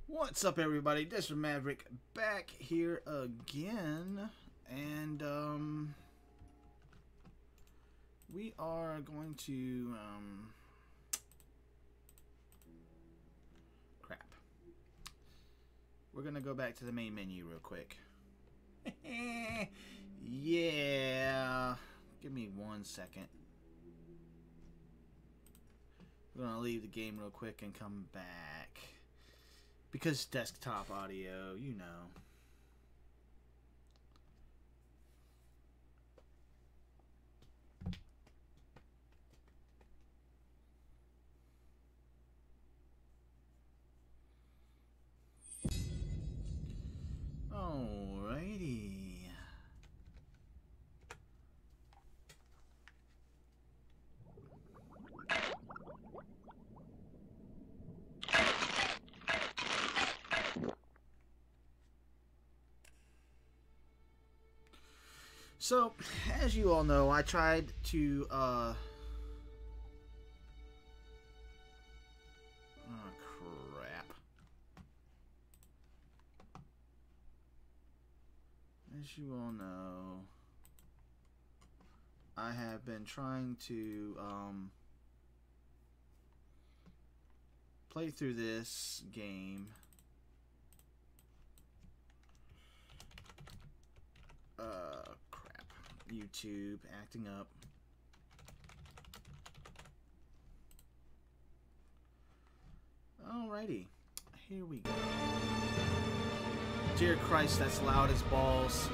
What's up, everybody? This is Maverick back here again, and we are going to crap. We're gonna go back to the main menu real quick. Yeah, give me 1 second. We're gonna leave the game real quick and come back. Because desktop audio, you know. Alrighty. So, as you all know, I tried to, oh crap. As you all know, I have been trying to, play through this game. YouTube acting up. Alrighty, here we go. Dear Christ, that's loud as balls.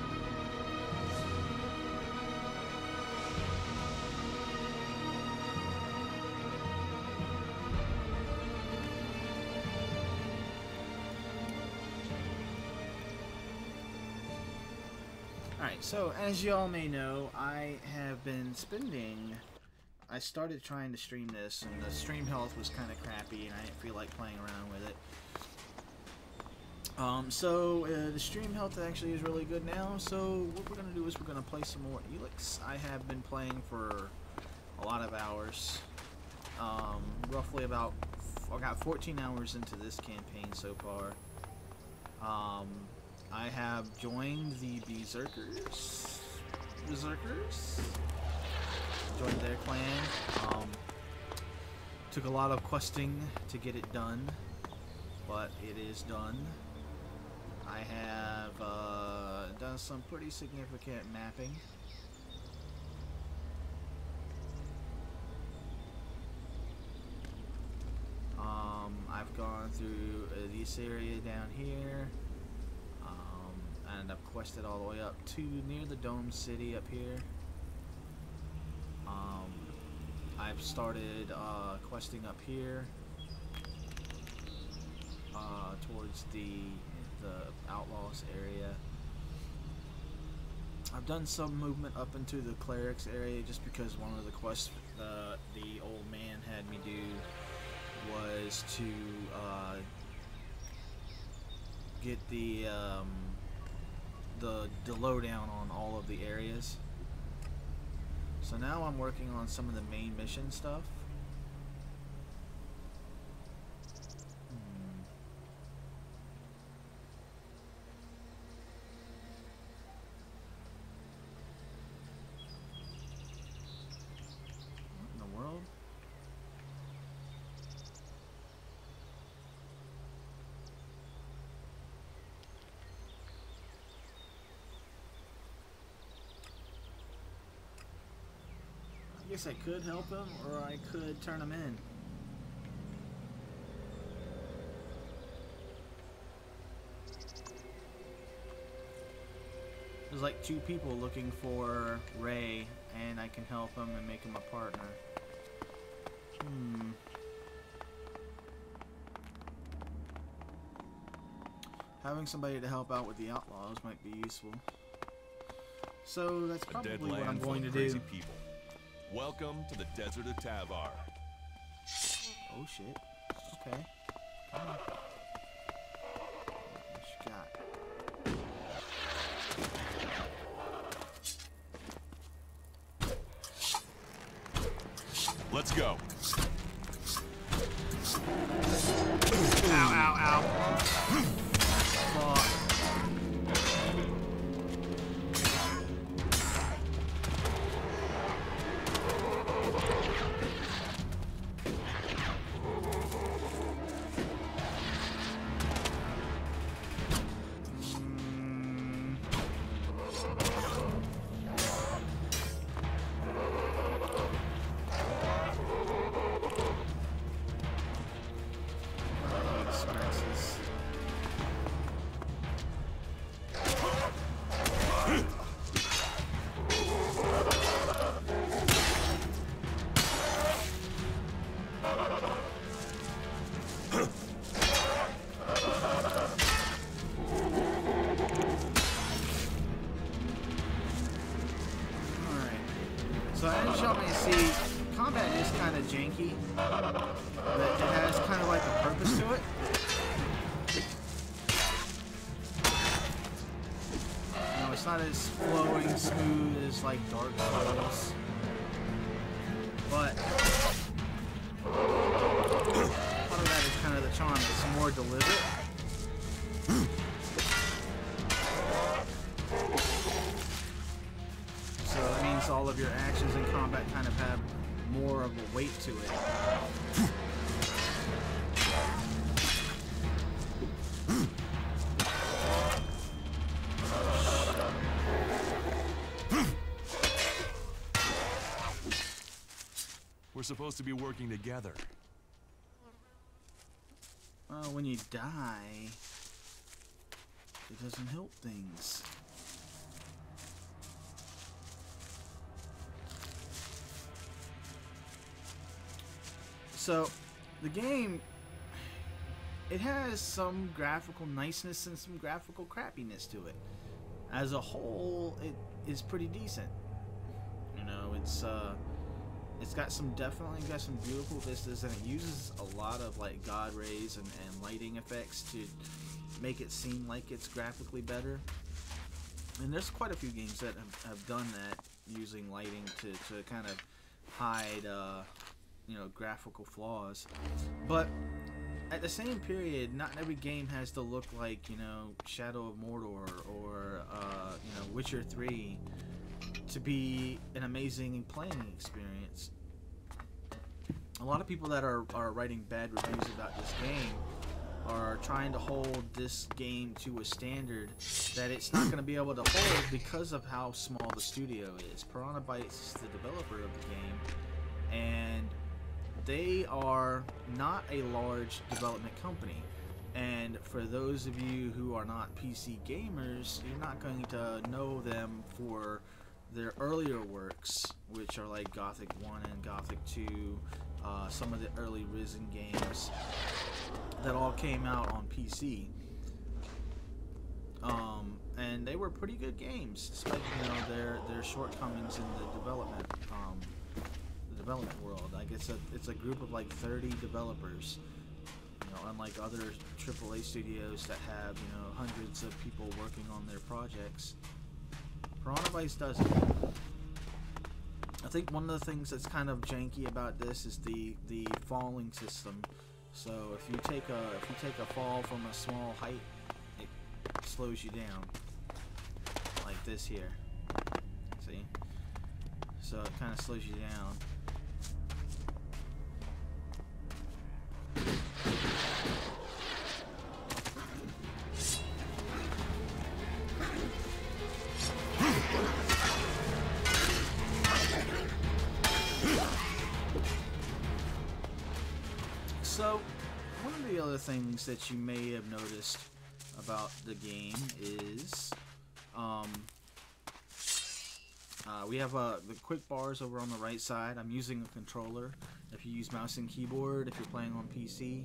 Alright, so as you all may know, I have been I started trying to stream this, and the stream health was kind of crappy, and I didn't feel like playing around with it. The stream health actually is really good now, so what we're going to do is we're going to play some more Elex. I have been playing for a lot of hours, roughly about, I got 14 hours into this campaign so far. I have joined the Berserkers. Joined their clan. Took a lot of questing to get it done, but it is done. I have done some pretty significant mapping. I've gone through this area down here. And I've quested all the way up to near the Dome City up here. I've started questing up here towards the Outlaws area. I've done some movement up into the Clerics area just because one of the quests the old man had me do was to get the lowdown on all of the areas. So now I'm working on some of the main mission stuff. What in the world? I guess I could help him, or I could turn him in. There's like 2 people looking for Ray, and I can help him and make him a partner. Having somebody to help out with the Outlaws might be useful. So that's probably what I'm going to do. People. Welcome to the desert of Tavar. Oh shit. Okay. Come on. What you got? Let's go. Ow, ow, ow. janky, but it has kind of like a purpose to it. You know, it's not as flowing smooth as like Dark Souls, but part of that is kind of the charm. It's more deliberate. So it means all of your actions in combat kind of have more of a weight to it. We're supposed to be working together. Well, when you die, it doesn't help things. So, the game, it has some graphical niceness and some graphical crappiness to it. As a whole, it is pretty decent. You know, it's definitely got some beautiful vistas, and it uses a lot of like God rays and lighting effects to make it seem like it's graphically better. And there's quite a few games that have done that, using lighting to kind of hide you know, graphical flaws. But at the same period, not every game has to look like, you know, Shadow of Mordor or you know, Witcher 3 to be an amazing playing experience. A lot of people that are writing bad reviews about this game are trying to hold this game to a standard that it's not going to be able to hold because of how small the studio is. Piranha Bytes is the developer of the game, and they are not a large development company. And for those of you who are not PC gamers, you're not going to know them for their earlier works, which are like Gothic 1 and Gothic 2, some of the early Risen games that all came out on PC. And they were pretty good games, despite, you know, their shortcomings in the development world. Like it's a group of like 30 developers. You know, unlike other AAA studios that have, you know, hundreds of people working on their projects, Piranha Bytes doesn't. I think one of the things that's kind of janky about this is the falling system. So if you take a fall from a small height, it slows you down, like this here. See? So it kind of slows you down. So, one of the other things that you may have noticed about the game is we have the quick bars over on the right side. I'm using a controller. If you use mouse and keyboard, if you're playing on PC,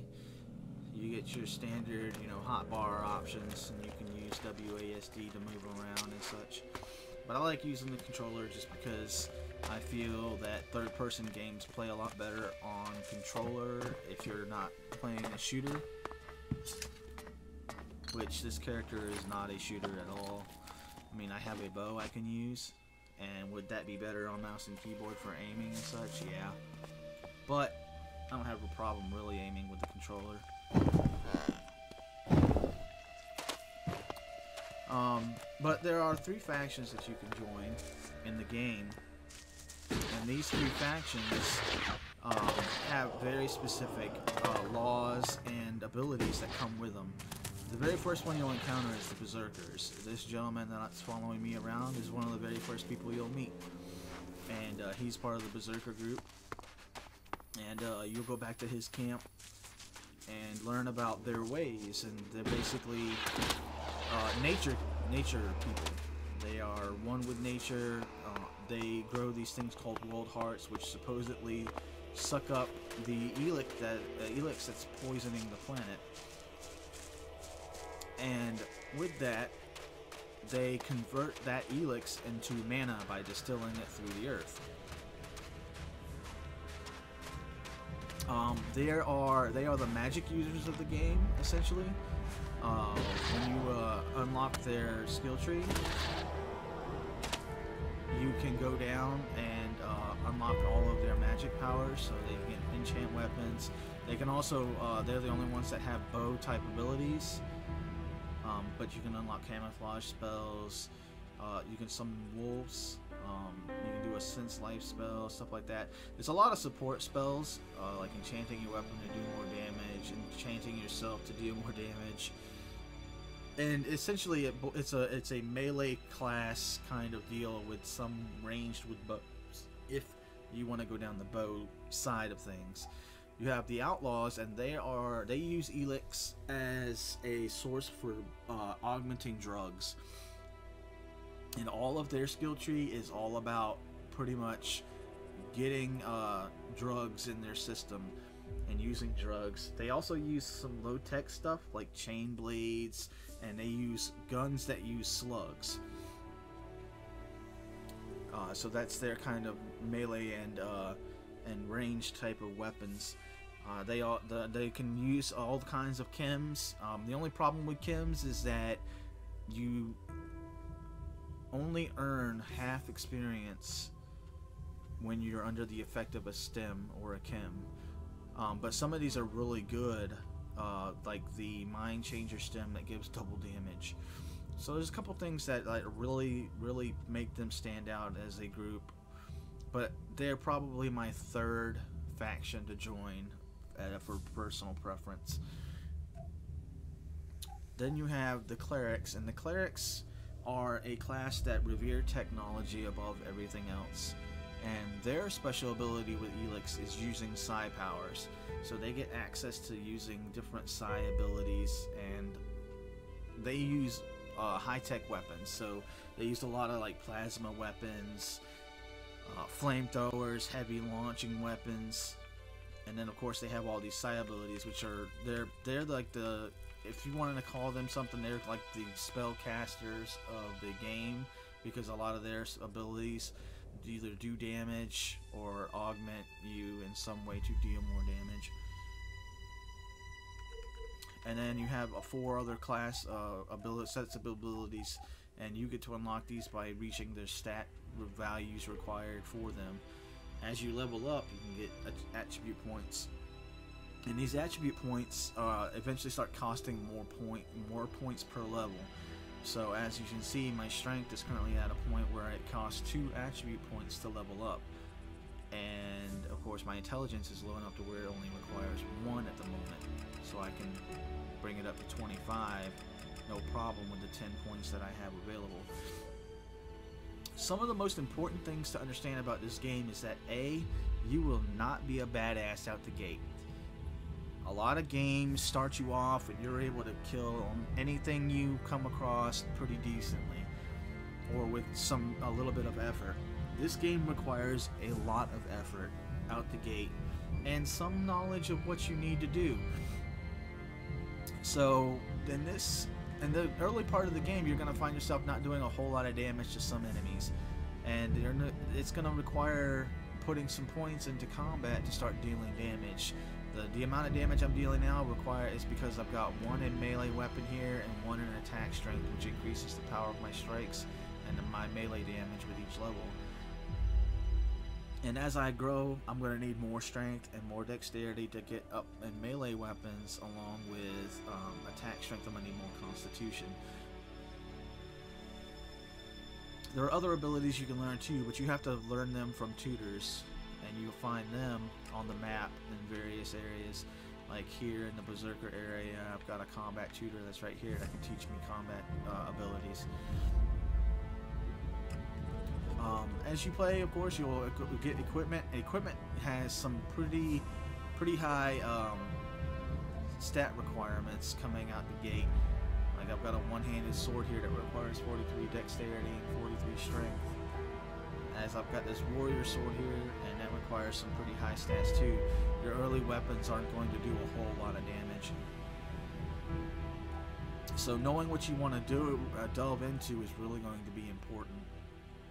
you get your standard, you know, hotbar options, and you can use WASD to move around and such. But I like using the controller just because I feel that third-person games play a lot better on controller if you're not playing a shooter, which this character is not a shooter at all. I mean, I have a bow I can use, and would that be better on mouse and keyboard for aiming and such? Yeah. But I don't have a problem really aiming with the controller. But there are 3 factions that you can join in the game. And these 3 factions have very specific laws and abilities that come with them. The very first one you'll encounter is the Berserkers. This gentleman that's following me around is one of the very first people you'll meet. And he's part of the Berserker group. And you'll go back to his camp and learn about their ways. And they're basically nature people. They are one with nature. They grow these things called world hearts, which supposedly suck up the Elex that's poisoning the planet. And with that, they convert that Elex into mana by distilling it through the earth. They are the magic users of the game, essentially. When you unlock their skill tree, you can go down and unlock all of their magic powers, so they can enchant weapons. They can also, they're the only ones that have bow type abilities, but you can unlock camouflage spells, you can summon wolves, you can do a sense life spell, stuff like that. There's a lot of support spells, like enchanting your weapon to do more damage, enchanting yourself to deal more damage. And essentially, it's a melee class kind of deal with some ranged with bows, if you want to go down the bow side of things. You have the outlaws, and they use Elex as a source for augmenting drugs. And all of their skill tree is all about pretty much getting drugs in their system and using drugs. They also use some low-tech stuff like chain blades, and they use guns that use slugs. So that's their kind of melee and range type of weapons. They can use all kinds of chems. The only problem with chems is that you only earn half experience when you're under the effect of a stem or a chem. But some of these are really good, like the Mind Changer stem that gives double damage. So there's a couple things that like really make them stand out as a group. But they're probably my third faction to join for personal preference. Then you have the clerics, and the clerics are a class that revere technology above everything else. And their special ability with Elex is using psi powers. So they get access to using different psi abilities, and they use high-tech weapons. So they used a lot of like plasma weapons, flamethrowers, heavy launching weapons, and then of course they have all these psi abilities, which are they're like the, if you wanted to call them something, they're like the spellcasters of the game, because a lot of their abilities either do damage or augment you in some way to deal more damage. And then you have 4 other class sets of abilities, and you get to unlock these by reaching their stat values required for them. As you level up, you can get attribute points, and these attribute points eventually start costing more points per level. So as you can see, my strength is currently at a point where it costs 2 attribute points to level up, and of course my intelligence is low enough to where it only requires 1 at the moment, so I can bring it up to 25, no problem with the 10 points that I have available. Some of the most important things to understand about this game is that A, you will not be a badass out the gate. A lot of games start you off and you're able to kill anything you come across pretty decently, or with a little bit of effort. This game requires a lot of effort out the gate and some knowledge of what you need to do. So in the early part of the game, you're going to find yourself not doing a whole lot of damage to some enemies, and it's going to require putting some points into combat to start dealing damage. The amount of damage I'm dealing now is because I've got 1 in melee weapon here and 1 in attack strength, which increases the power of my strikes and my melee damage with each level. And as I grow, I'm going to need more strength and more dexterity to get up in melee weapons, along with attack strength. I'm going to need more constitution. There are other abilities you can learn too, but you have to learn them from tutors, and you'll find them on the map in various areas. Like here in the Berserker area, I've got a combat tutor that's right here that can teach me combat abilities. As you play, of course, you'll get equipment. Equipment has some pretty high stat requirements coming out the gate. Like I've got a one-handed sword here that requires 43 dexterity and 43 strength. As I've got this warrior sword here, and that requires some pretty high stats too. Your early weapons aren't going to do a whole lot of damage. So knowing what you want to do, delve into, is really going to be important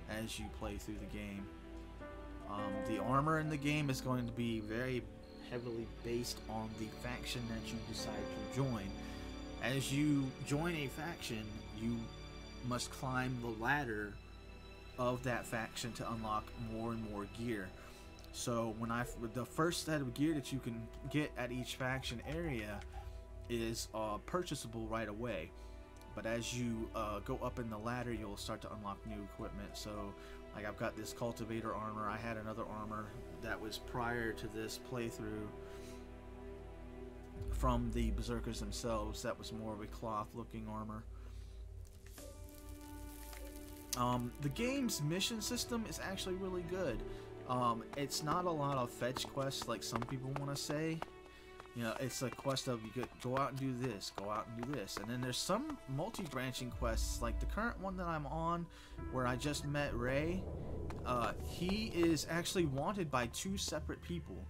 as you play through the game. The armor in the game is going to be very heavily based on the faction that you decide to join. As you join a faction, you must climb the ladder of that faction to unlock more and more gear. So the first set of gear that you can get at each faction area is purchasable right away. But as you go up in the ladder, you'll start to unlock new equipment. So, like, I've got this cultivator armor. I had another armor that was prior to this playthrough from the berserkers themselves. That was more of a cloth-looking armor. The game's mission system is actually really good. It's not a lot of fetch quests like some people want to say. You know, it's a quest of you go out and do this, go out and do this. And then there's some multi-branching quests, like the current one that I'm on, where I just met Ray. He is actually wanted by 2 separate people.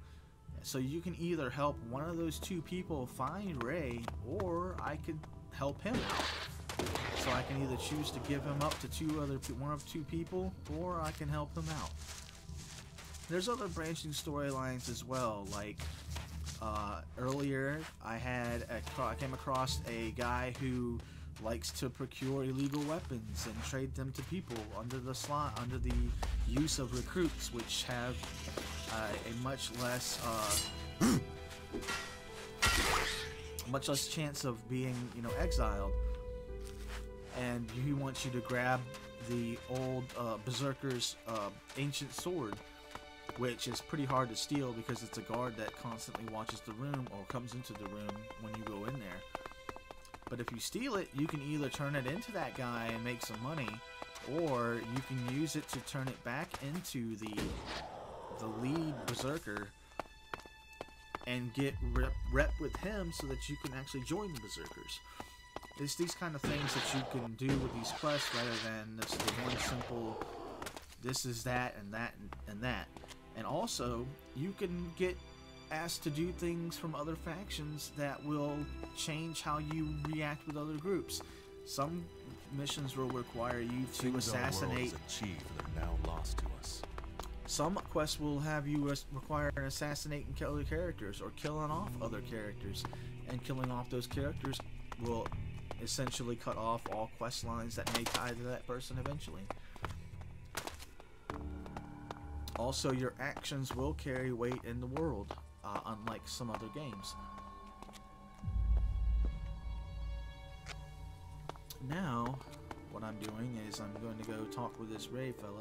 So you can either help one of those 2 people find Ray, or I could help him out. So I can either choose to give him up to one of 2 people, or I can help him out. There's other branching storylines as well, like earlier I came across a guy who likes to procure illegal weapons and trade them to people under the use of recruits, which have a much less chance of being, exiled. And he wants you to grab the old berserker's ancient sword, which is pretty hard to steal because it's a guard that constantly watches the room or comes into the room when you go in there. But if you steal it, you can either turn it into that guy and make some money, or you can use it to turn it back into the lead berserker and get rep with him so that you can actually join the berserkers. It's these kind of things that you can do with these quests rather than just the one simple this is that and that and that. And also, you can get asked to do things from other factions that will change how you react with other groups. Some missions will require you to assassinate. Achieved that are now lost to us. Some quests will have you require and assassinate and kill other characters, or killing off other characters. And killing off those characters will essentially cut off all quest lines that may tie to that person eventually. Also, your actions will carry weight in the world, unlike some other games. Now, what I'm doing is I'm going to go talk with this Ray fella.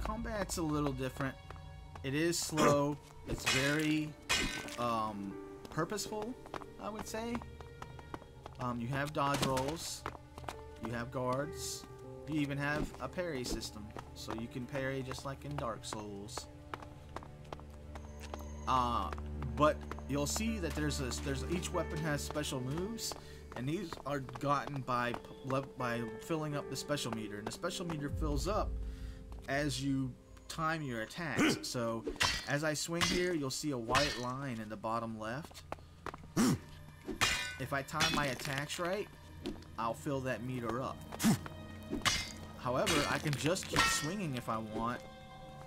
Combat's a little different. It is slow. It's very purposeful, I would say. You have dodge rolls. You have guards. You even have a parry system, so you can parry just like in Dark Souls. But you'll see that each weapon has special moves, and these are gotten by filling up the special meter, and the special meter fills up as you time your attacks. So as I swing here, you'll see a white line in the bottom left. If I time my attacks right, I'll fill that meter up. However, I can just keep swinging if I want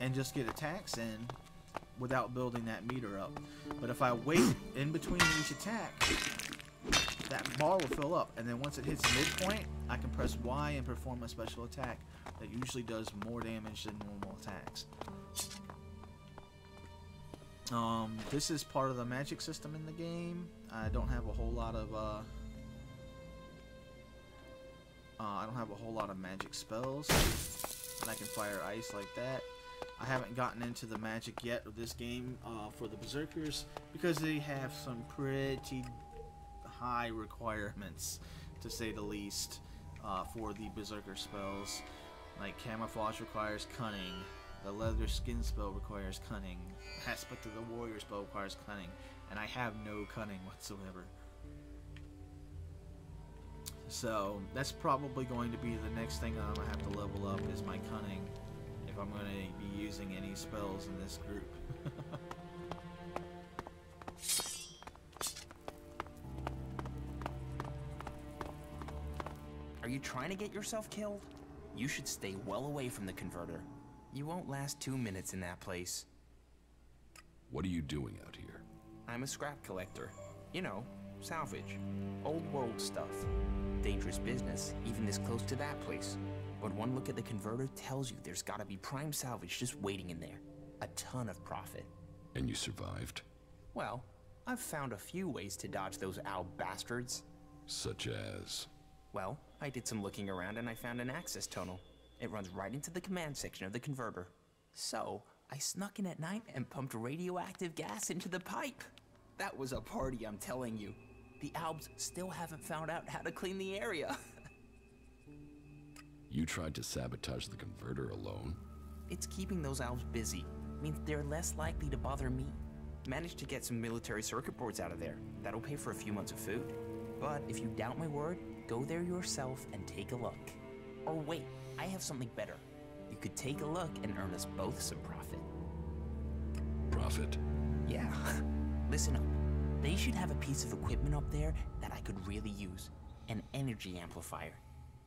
and just get attacks in without building that meter up. But if I wait in between each attack, that bar will fill up, and then once it hits midpoint, I can press Y and perform a special attack that usually does more damage than normal attacks. This is part of the magic system in the game. I don't have a whole lot of magic spells, and I can fire ice like that. I haven't gotten into the magic yet of this game for the berserkers because they have some pretty high requirements, to say the least, for the berserker spells. Like camouflage requires cunning, The leather skin spell requires cunning. Aspect of the warrior spell requires cunning. And I have no cunning whatsoever. So that's probably going to be the next thing I'm going to have to level up is my cunning. If I'm going to be using any spells in this group. Are you trying to get yourself killed? You should stay well away from the converter. You won't last 2 minutes in that place. What are you doing out here? I'm a scrap collector. You know, salvage. Old world stuff. Dangerous business, even this close to that place. But one look at the converter tells you there's gotta be prime salvage just waiting in there. A ton of profit. And you survived? Well, I've found a few ways to dodge those owl bastards. Such as? Well, I did some looking around and I found an access tunnel. It runs right into the command section of the converter. So, I snuck in at night and pumped radioactive gas into the pipe. That was a party, I'm telling you. The Albs still haven't found out how to clean the area. You tried to sabotage the converter alone? It's keeping those Albs busy. Means they're less likely to bother me. Managed to get some military circuit boards out of there. That'll pay for a few months of food. But if you doubt my word, go there yourself and take a look. Or wait, I have something better. You could take a look and earn us both some profit. Profit? Yeah. Listen up. They should have a piece of equipment up there that I could really use. An energy amplifier.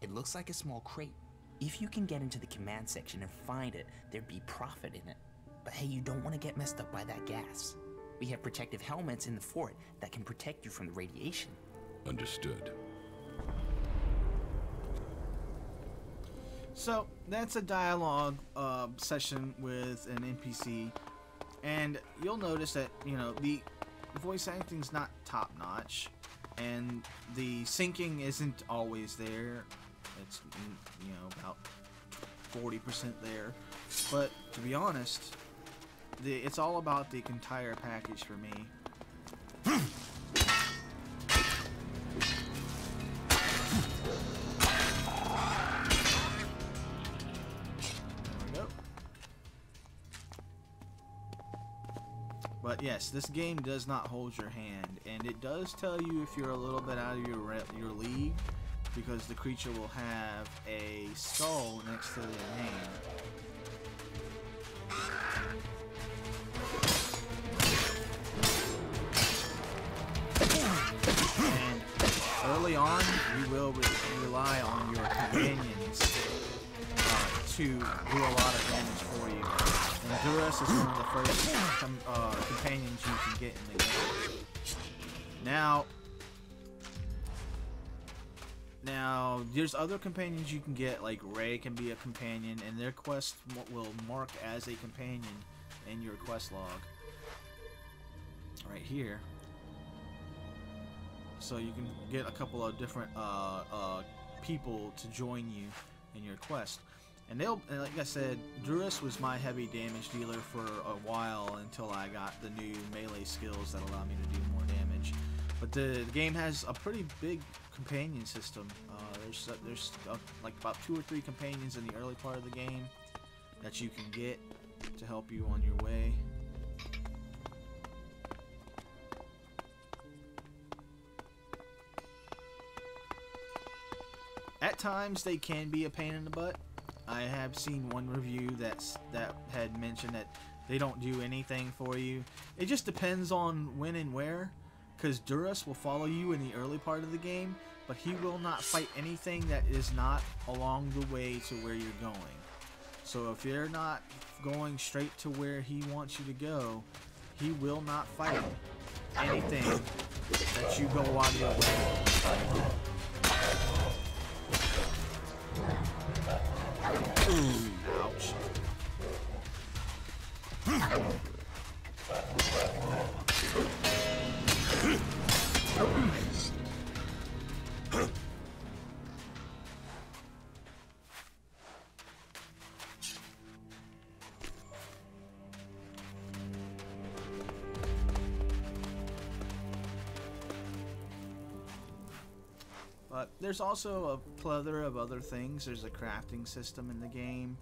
It looks like a small crate. If you can get into the command section and find it, there'd be profit in it. But hey, you don't want to get messed up by that gas. We have protective helmets in the fort that can protect you from the radiation. Understood. So that's a dialogue session with an NPC, and you'll notice that, you know, the voice acting's not top notch, and the syncing isn't always there. It's, you know, about 40% there. But to be honest, it's all about the entire package for me. But yes, this game does not hold your hand, and it does tell you if you're a little bit out of your league, because the creature will have a skull next to their name. And early on, you will rely on your companions to do a lot of damage for you. And Duress is one of the first companions you can get in the game. Now, there's other companions you can get, like Ray can be a companion, and their quest will mark as a companion in your quest log. Right here. So you can get a couple of different people to join you in your quest. And like I said, Duress was my heavy damage dealer for a while until I got the new melee skills that allow me to do more damage. But the game has a pretty big companion system. There's like about 2 or 3 companions in the early part of the game that you can get to help you on your way. At times they can be a pain in the butt. I have seen one review that had mentioned that they don't do anything for you. It just depends on when and where, because Duress will follow you in the early part of the game, but he will not fight anything that is not along the way to where you're going. So if you're not going straight to where he wants you to go, he will not fight anything that you go on your way. Ouch. But there's also a plethora of other things. There's a crafting system in the game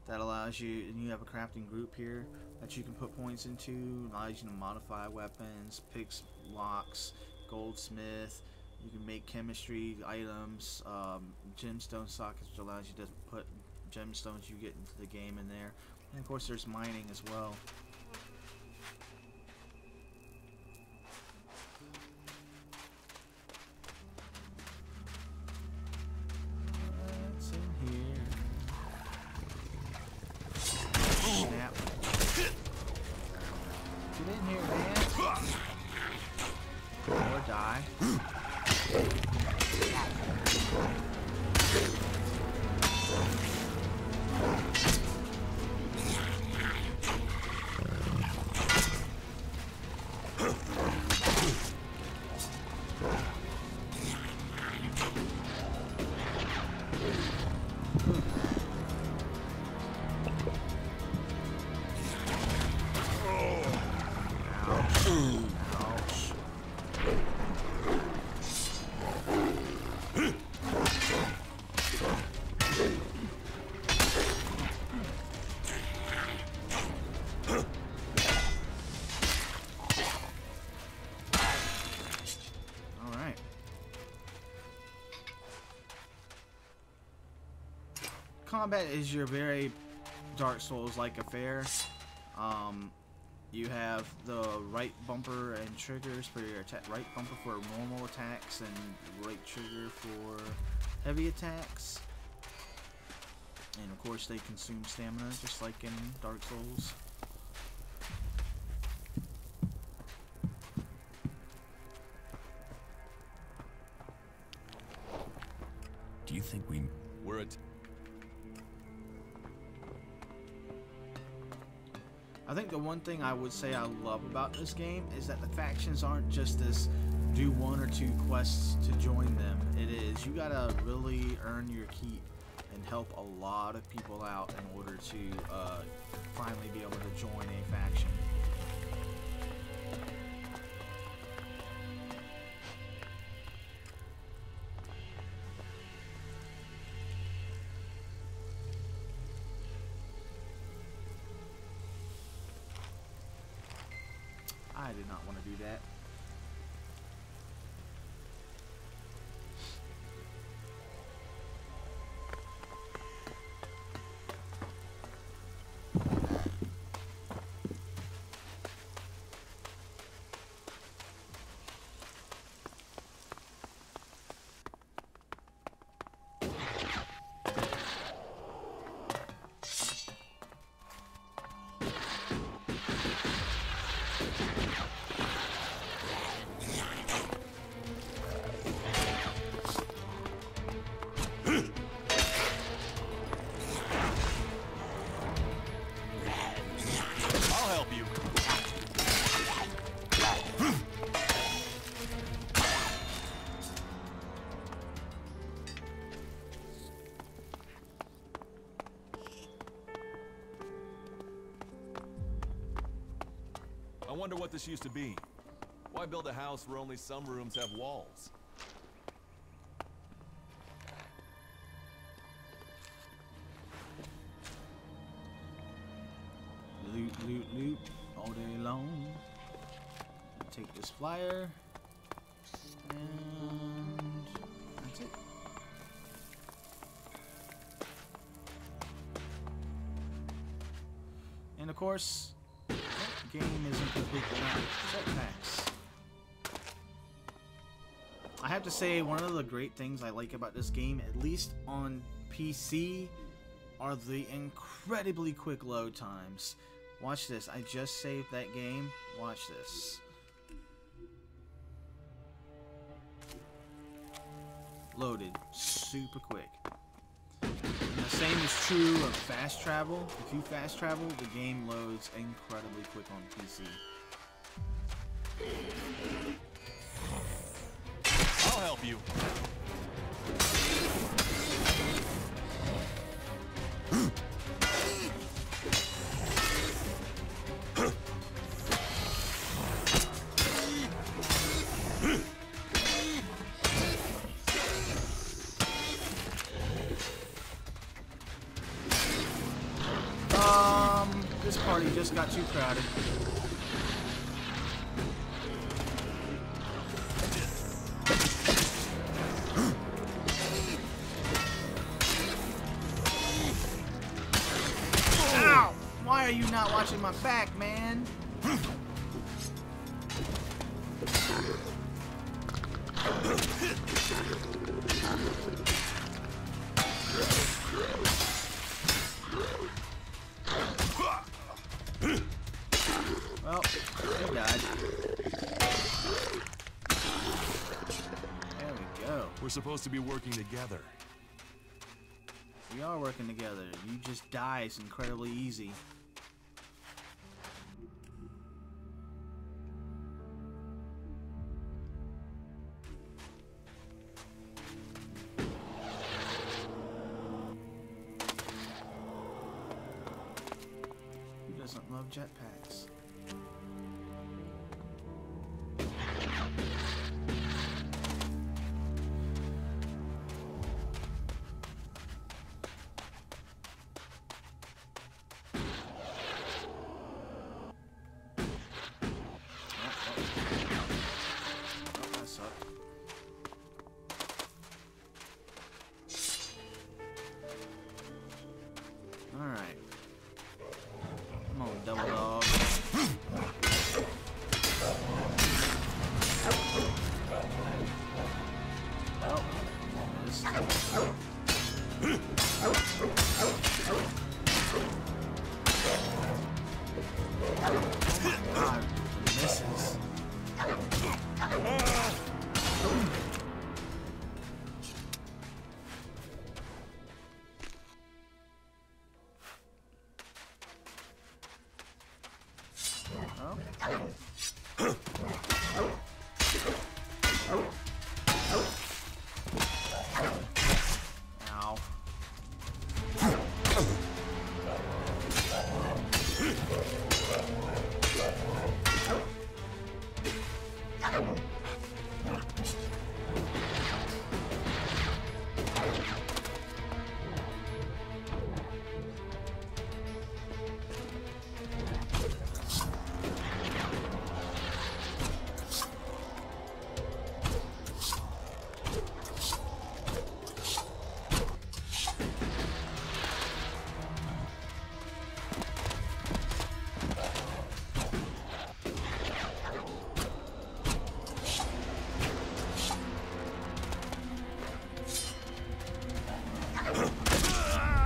that allows you, and you have a crafting group here that you can put points into. Allows you to modify weapons, picks, locks, goldsmith. You can make chemistry items, gemstone sockets, which allows you to put gemstones you get into the game in there. And of course there's mining as well. What's in here? Snap. Get in here, man. Or die. Combat is your very Dark Souls-like affair. You have the right bumper and triggers for your attack. Right bumper for normal attacks and right trigger for heavy attacks. And of course, they consume stamina just like in Dark Souls. Do you think we're at? I think the one thing I would say I love about this game is that the factions aren't just this do 1 or 2 quests to join them. It is, you gotta really earn your keep and help a lot of people out in order to finally be able to join a faction. I did not want to do that. I wonder what this used to be. Why build a house where only some rooms have walls? Loot, loot, loot all day long. Take this flyer. And that's it. And of course, the game isn't complete without setbacks. I have to say, one of the great things I like about this game, at least on PC, are the incredibly quick load times. Watch this. I just saved that game. Watch this. Loaded super quick. And the same is true of fast travel. If you fast travel, the game loads incredibly quick on PC. I'll help you. party just got too crowded. Ow! Why are you not watching my back, man? Well, he died. There we go. We're supposed to be working together. We are working together. You just die. It's incredibly easy. Who doesn't love jetpacks? Alright. Come on, double dog. Oh. This God, the misses. Ow.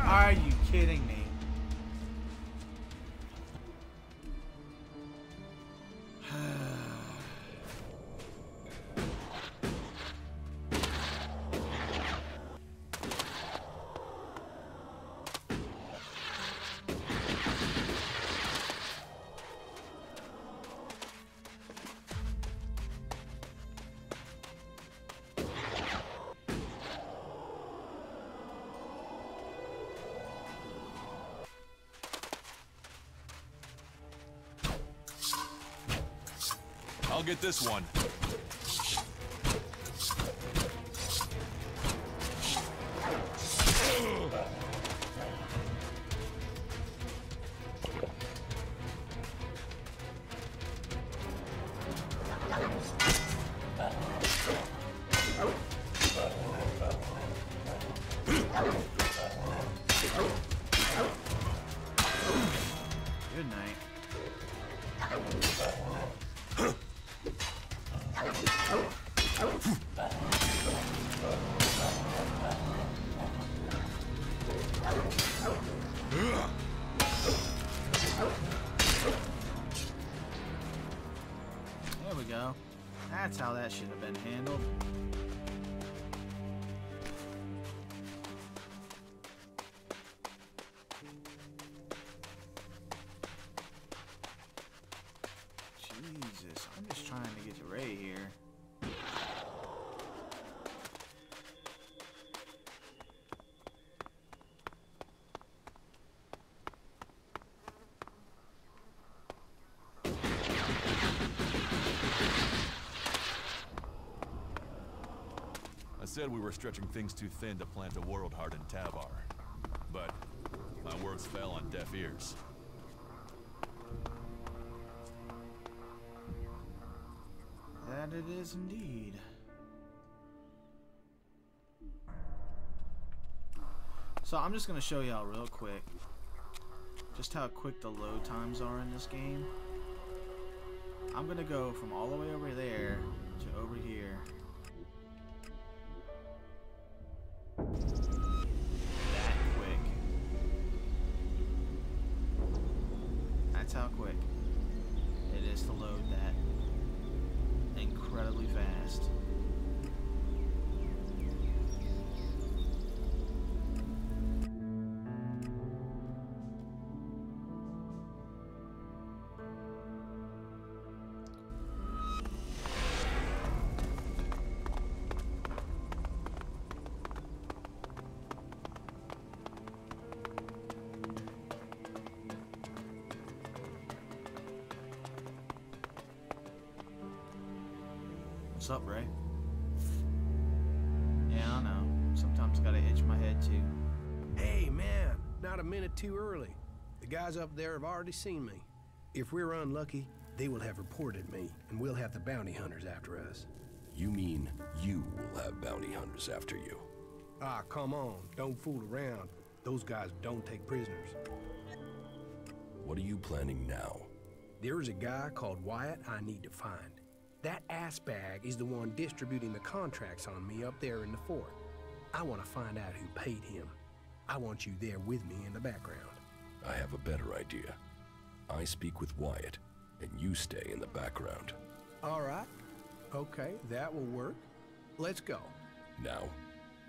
Are you kidding me? I'll get this one. Good night. There we go. That's how that should have been handled. Jesus, I'm just trying to get to Ray here. I said we were stretching things too thin to plant a world heart in Tavar. But my words fell on deaf ears. That it is indeed. So I'm just going to show y'all real quick just how quick the load times are in this game. I'm going to go from all the way over there to over here. That quick. That's how quick it is to load that. Incredibly fast. What's up, Ray? Yeah, I know. Sometimes I gotta itch my head too. Hey, man, not a minute too early. The guys up there have already seen me. If we're unlucky, they will have reported me, and we'll have the bounty hunters after us. You mean you will have bounty hunters after you? Ah, come on, don't fool around. Those guys don't take prisoners. What are you planning now? There is a guy called Wyatt I need to find. That ass bag is the one distributing the contracts on me up there in the fort. I want to find out who paid him. I want you there with me in the background. I have a better idea. I speak with Wyatt, and you stay in the background. All right. Okay, that will work. Let's go. Now?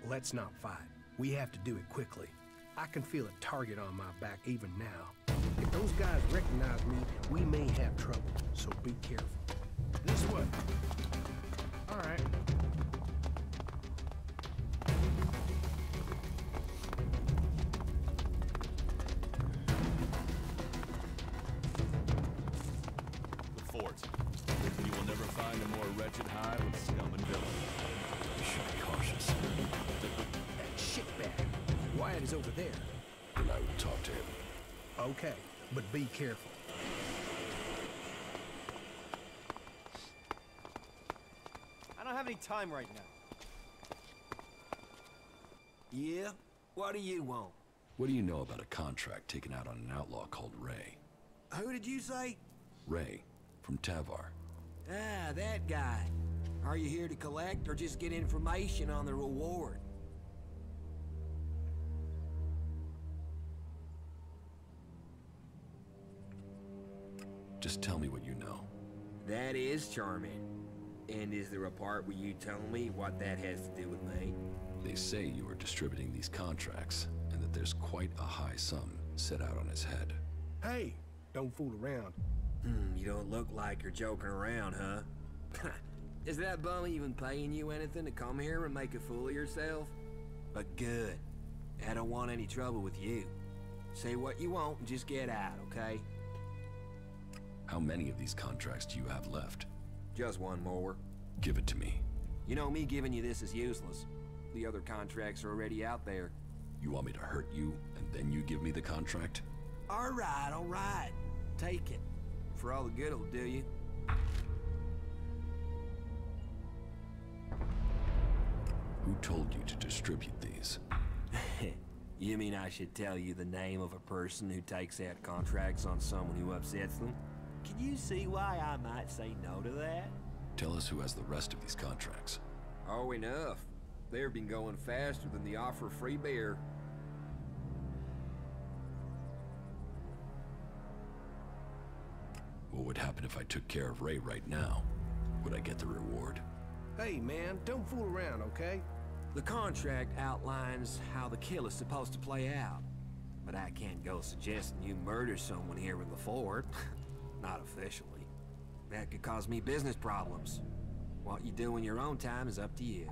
Let's not fight. We have to do it quickly. I can feel a target on my back even now. If those guys recognize me, we may have trouble, so be careful. This way. Alright. The fort. You will never find a more wretched hive of scum and villainy. You should be cautious. That shitbag. Wyatt is over there. Then I will talk to him. Okay, but be careful. I don't have any time right now. Yeah? What do you want? What do you know about a contract taken out on an outlaw called Ray? Who did you say? Ray, from Tavar. Ah, that guy. Are you here to collect or just get information on the reward? Just tell me what you know. That is charming. And is there a part where you tell me what that has to do with me? They say you are distributing these contracts, and that there's quite a high sum set out on his head. Hey, don't fool around. You don't look like you're joking around, huh? Is that bum even paying you anything to come here and make a fool of yourself? But good. I don't want any trouble with you. Say what you want and just get out, okay? How many of these contracts do you have left? Just one more. Give it to me. You know, me giving you this is useless. The other contracts are already out there. You want me to hurt you, and then you give me the contract? All right. Take it. For all the good it'll do you. Who told you to distribute these? You mean I should tell you the name of a person who takes out contracts on someone who upsets them? Can you see why I might say no to that? Tell us who has the rest of these contracts. Oh, enough. They've been going faster than the offer of free beer. What would happen if I took care of Ray right now? Would I get the reward? Hey, man, don't fool around, okay? The contract outlines how the kill is supposed to play out. But I can't go suggesting you murder someone here in the fort. Not officially. That could cause me business problems. What you do in your own time is up to you.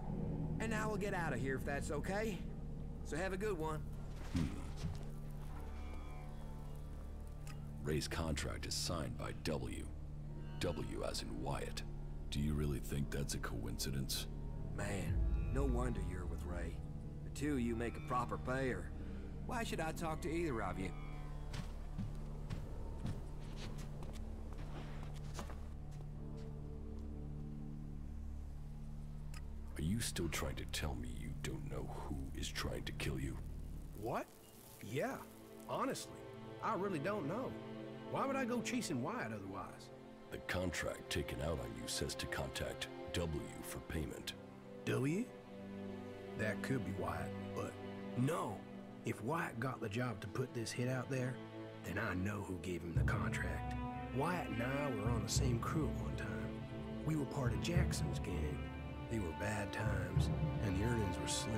And now we'll get out of here if that's okay. So have a good one. Ray's contract is signed by W. W as in Wyatt. Do you really think that's a coincidence? Man, no wonder you're with Ray. The two of you make a proper pair. Why should I talk to either of you? still trying to tell me you don't know who is trying to kill you? What? Yeah, honestly, I really don't know. Why would I go chasing Wyatt otherwise? The contract taken out on you says to contact W for payment. W? That could be Wyatt, but no. If Wyatt got the job to put this hit out there, then I know who gave him the contract. Wyatt and I were on the same crew at one time. We were part of Jackson's gang. They were bad times, and the earnings were slim.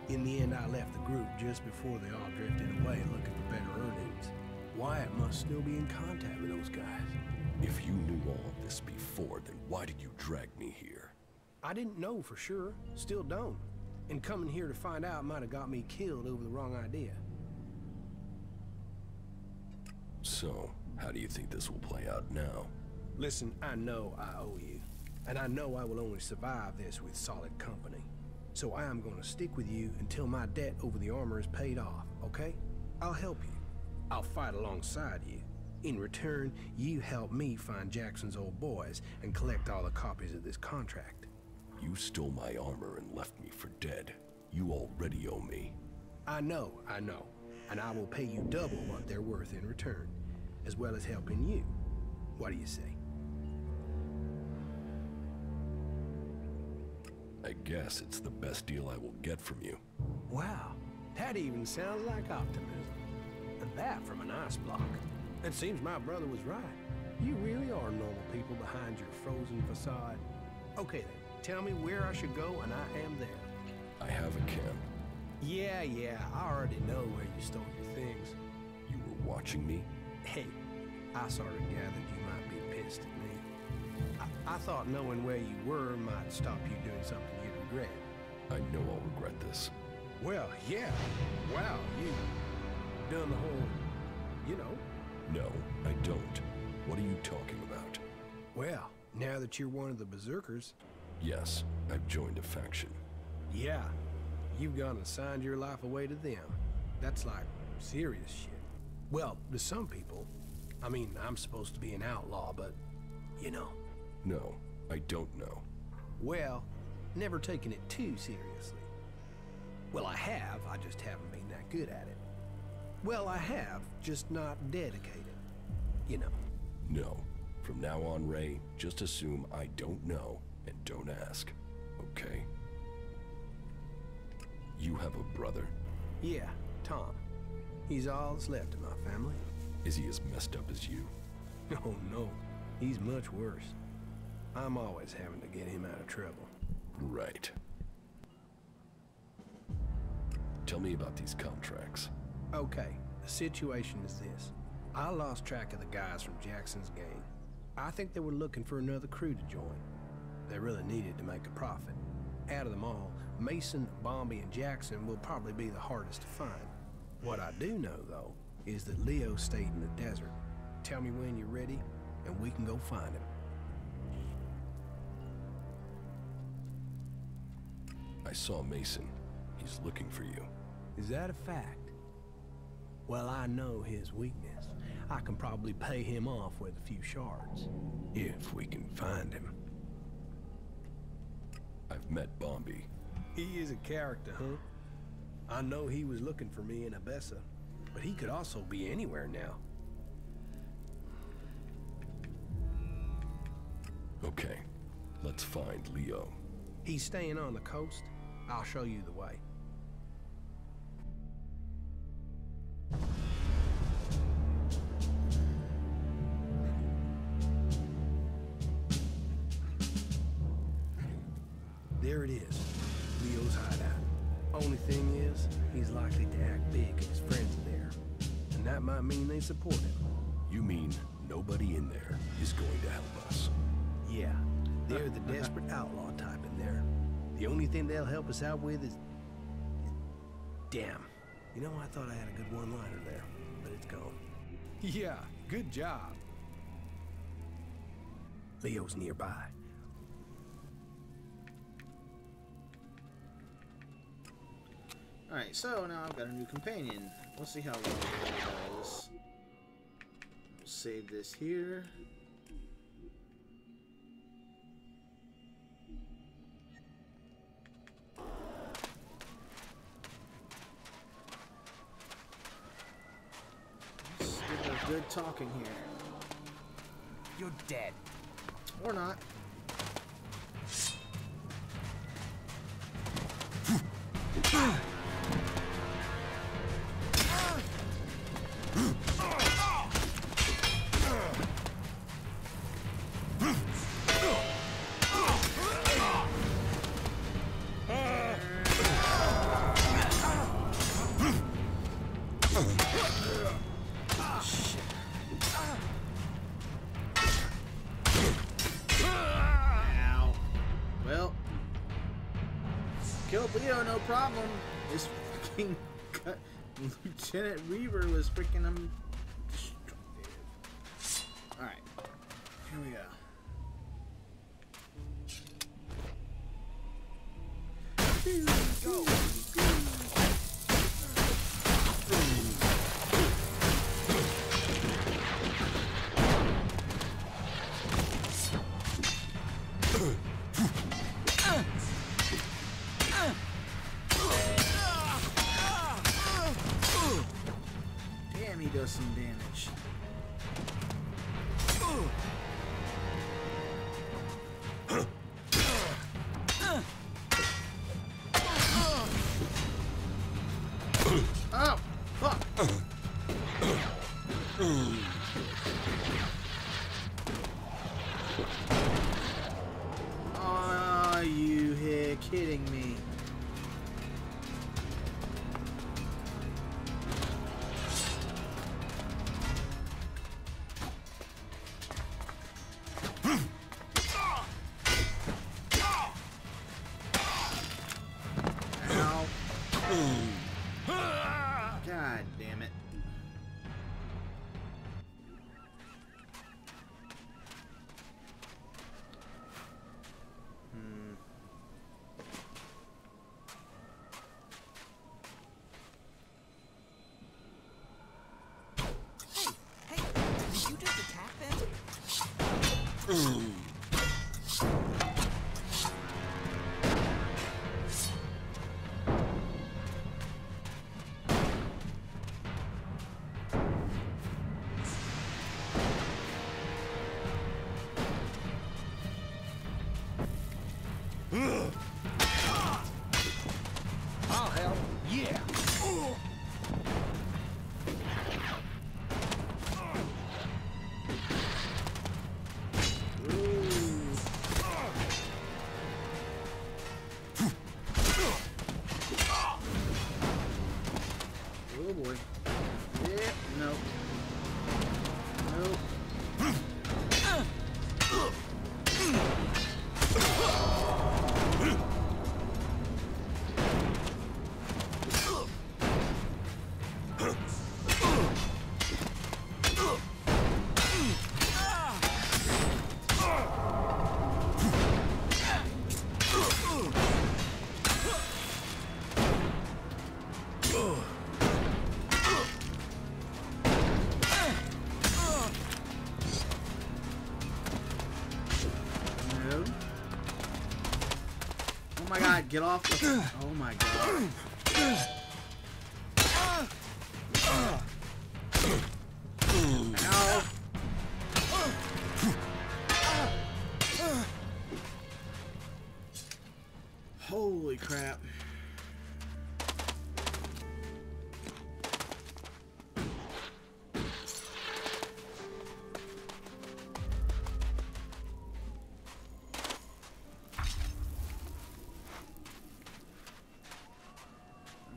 In the end, I left the group just before they all drifted away looking for better earnings. Wyatt must still be in contact with those guys. If you knew all of this before, then why did you drag me here? I didn't know for sure, still don't. And coming here to find out might have got me killed over the wrong idea. So, how do you think this will play out now? Listen, I know I owe you. And I know I will only survive this with solid company. So I am going to stick with you until my debt over the armor is paid off, okay? I'll help you. I'll fight alongside you. In return, you help me find Jackson's old boys and collect all the copies of this contract. You stole my armor and left me for dead. You already owe me. I know. And I will pay you double what they're worth in return, as well as helping you. What do you say? I guess it's the best deal I will get from you. Wow, that even sounds like optimism. And that from an ice block. It seems my brother was right. You really are normal people behind your frozen facade. Okay then, tell me where I should go and I am there. I have a camp. Yeah, I already know where you stole your things. You were watching me? Hey, I sort of gathered you might be pissed at me. I thought knowing where you were might stop you doing something you'd regret. I know I'll regret this. Well, yeah. Wow, you done the whole, you know. No, I don't. What are you talking about? Well, now that you're one of the berserkers... Yes, I've joined a faction. Yeah, you've gone and signed your life away to them. That's like serious shit. Well, to some people. I mean, I'm supposed to be an outlaw, but, you know. No, I don't know. Well, never taken it too seriously. Well, I have, I just haven't been that good at it. Well, I have, just not dedicated. You know. No. From now on, Ray, just assume I don't know and don't ask, okay? You have a brother? Yeah, Tom. He's all that's left of my family. Is he as messed up as you? Oh, no. He's much worse. I'm always having to get him out of trouble. Right. Tell me about these contracts. Okay, the situation is this. I lost track of the guys from Jackson's gang. I think they were looking for another crew to join. They really needed to make a profit. Out of them all, Mason, Bombi, and Jackson will probably be the hardest to find. What I do know, though, is that Leo stayed in the desert. Tell me when you're ready, and we can go find him. I saw Mason. He's looking for you. Is that a fact? Well, I know his weakness. I can probably pay him off with a few shards. If we can find him. I've met Bombi. He is a character, huh? I know he was looking for me in Abessa, but he could also be anywhere now. Okay, let's find Leo. He's staying on the coast. I'll show you the way. There it is, Leo's hideout. Only thing is, he's likely to act big if his friends are there. And that might mean they support him. You mean nobody in there is going to help us? Yeah, they're the desperate outlaw type in there. The only thing they'll help us out with is... Damn. You know, I thought I had a good one-liner there, but it's gone. Yeah, good job. Leo's nearby. Alright, so now I've got a new companion. We'll see how long it goes. We'll save this here. good talking here. You're dead. Or not. Killed Leo, no problem. This fucking Lieutenant Reaver was freaking him destructive. Alright, here we go. Go. Damn, he does some damage. Oh, fuck. Are you here kidding me? God damn it. Hey, did you just attack them? Oh, hell. Yeah. Oh boy. Yeah, no. Nope. No. Oh my god, get off the... Oh my god. Ow. Holy crap.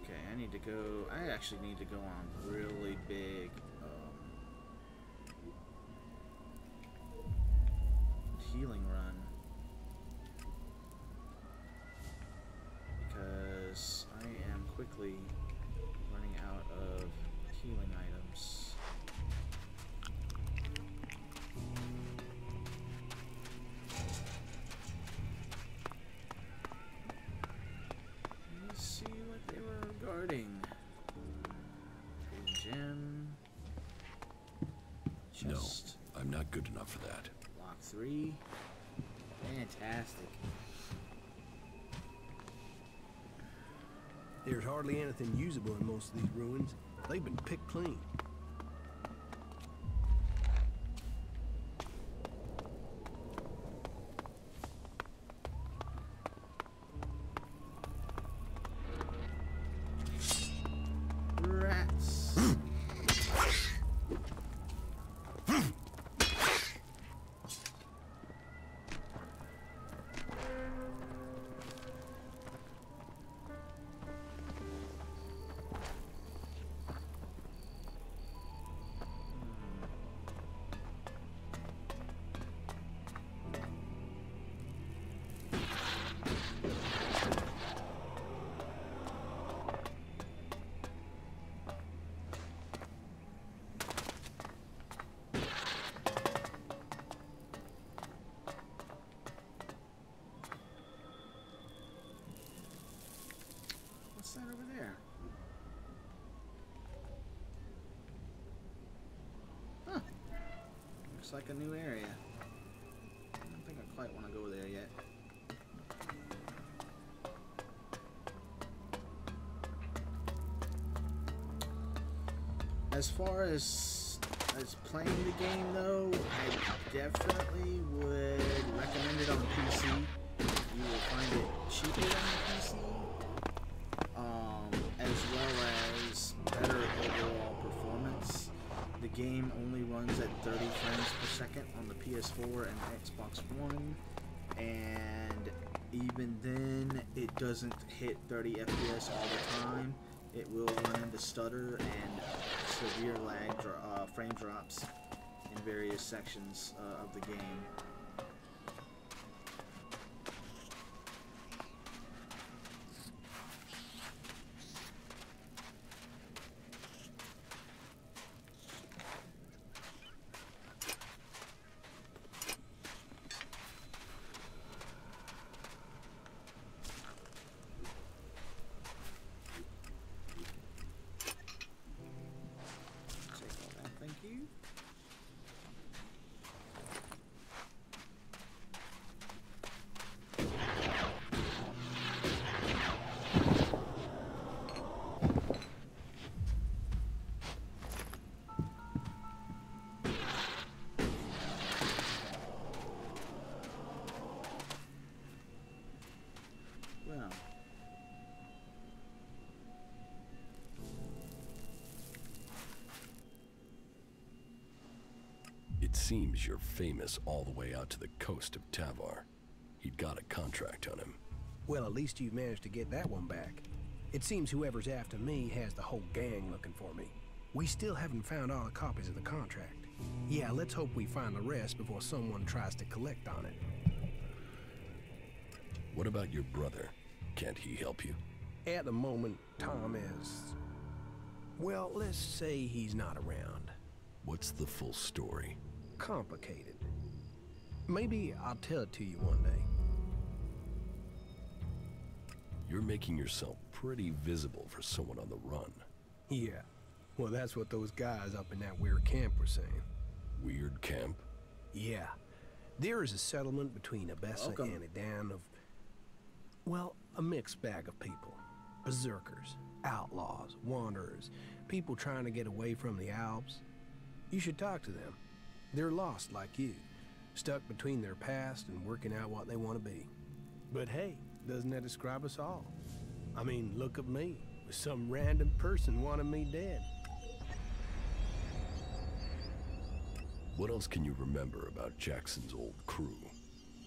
Okay, I need to go... I actually need to go on really big healing run. Because I am quickly running out of healing items. Let's see what they were guarding. Gem. Chest. No, I'm not good enough for that. Block 3. Fantastic. There's hardly anything usable in most of these ruins. They've been picked clean. Looks like a new area. I don't think I quite want to go there yet. As far as playing the game though, I definitely would recommend it on PC. You will find it cheaper on the PC, as well as better overall performance. The game only runs at 30 frames per second on the PS4 and Xbox One, and even then, it doesn't hit 30 FPS all the time. It will run into stutter and severe lag, frame drops in various sections of the game. It seems you're famous all the way out to the coast of Tavar. He'd got a contract on him. Well, at least you've managed to get that one back. It seems whoever's after me has the whole gang looking for me. We still haven't found all the copies of the contract. Yeah, let's hope we find the rest before someone tries to collect on it. What about your brother? Can't he help you? At the moment, Tom is... well, let's say he's not around. What's the full story? Complicated. Maybe I'll tell it to you one day. You're making yourself pretty visible for someone on the run. Yeah. Well, that's what those guys up in that weird camp were saying. Weird camp? Yeah. There is a settlement between Abessa and Edan of... well, a mixed bag of people. Berserkers, outlaws, wanderers, people trying to get away from the Alps. You should talk to them. They're lost like you, stuck between their past and working out what they want to be. But hey, doesn't that describe us all? I mean, look at me, with some random person wanting me dead. What else can you remember about Jackson's old crew?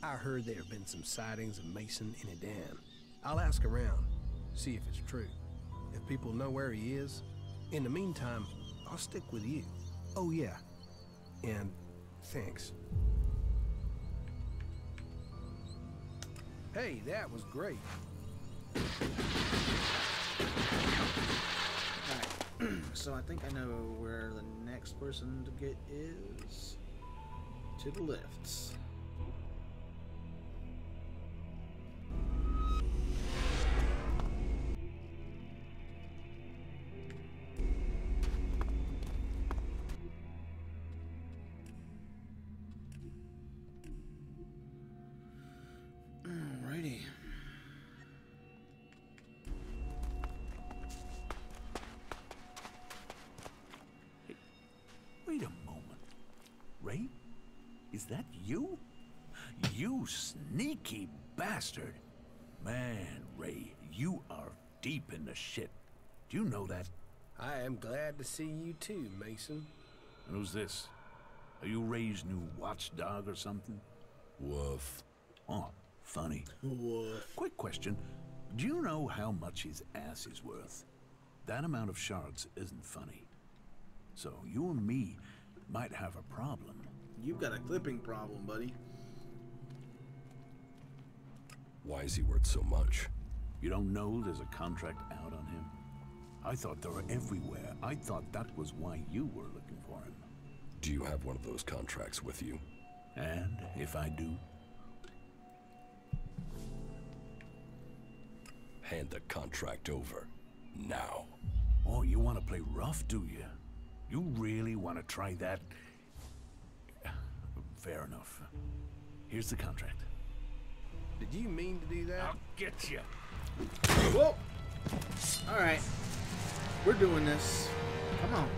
I heard there have been some sightings of Mason in Edan. I'll ask around, see if it's true. If people know where he is, in the meantime, I'll stick with you. Oh yeah, and thanks. Hey, that was great. Alright, so I think I know where the next person to get is. To the lifts. Alrighty. Hey, wait a moment. Ray? Is that you? You sneaky bastard. Man, Ray, you are deep in the shit. Do you know that? I am glad to see you too, Mason. Who's this? Are you Ray's new watchdog or something? Woof. Oh, funny. Woof. Quick question. Do you know how much his ass is worth? That amount of shards isn't funny. So you and me might have a problem. You've got a clipping problem, buddy. Why is he worth so much? You don't know there's a contract out on him? I thought they were everywhere. I thought that was why you were looking for him. Do you have one of those contracts with you? And if I do? Hand the contract over. Now. Oh, you want to play rough, do you? You really want to try that? fair enough. Here's the contract. Did you mean to do that? I'll get you. Whoa! Alright. We're doing this. Come on.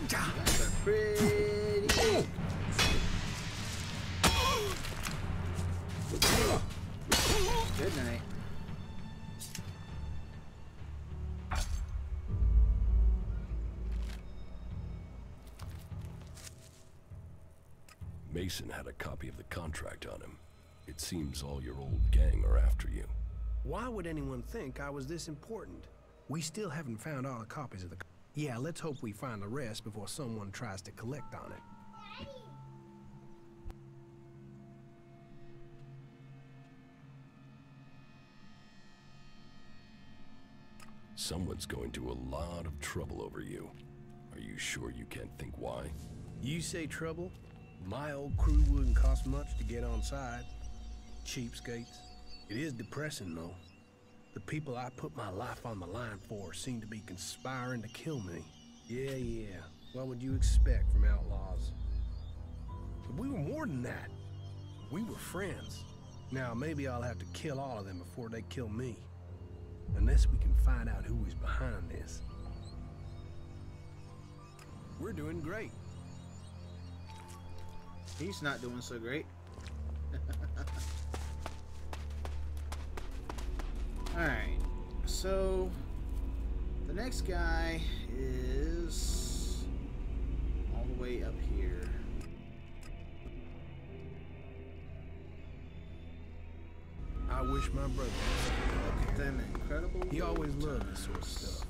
That's a pretty good. Good night. Mason had a copy of the contract on him. It seems all your old gang are after you. Why would anyone think I was this important? We still haven't found all the copies of the... Yeah, let's hope we find the rest before someone tries to collect on it. Someone's going to a lot of trouble over you. Are you sure you can't think why? You say trouble? My old crew wouldn't cost much to get on side. Cheapskates. It is depressing, though. The people I put my life on the line for seem to be conspiring to kill me. Yeah. What would you expect from outlaws? But we were more than that. We were friends. Now, maybe I'll have to kill all of them before they kill me. Unless we can find out who is behind this. We're doing great. He's not doing so great. Alright, so the next guy is all the way up here. I wish my brother was Look at them incredible. He always loved this sort of stuff.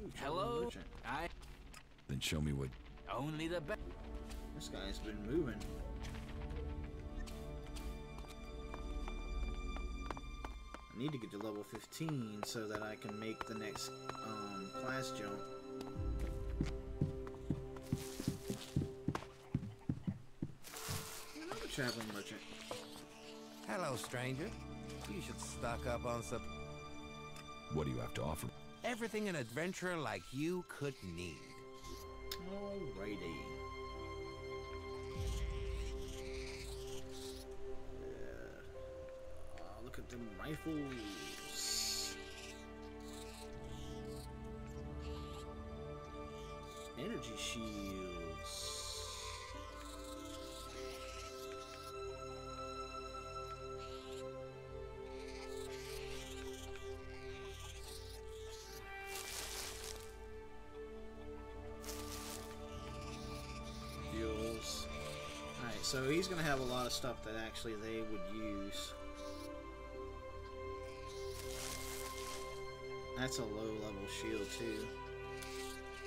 Ooh, Hello? merchant. Then show me what... Only the best. This guy's been moving. I need to get to level 15 so that I can make the next class jump. Another traveling merchant. Hello, stranger. You should stock up on some... What do you have to offer? everything an adventurer like you could need. Alrighty. Look at them rifles. Energy shields. Fuels. Alright, so he's gonna have a lot of stuff that actually they would use. That's a low level shield too.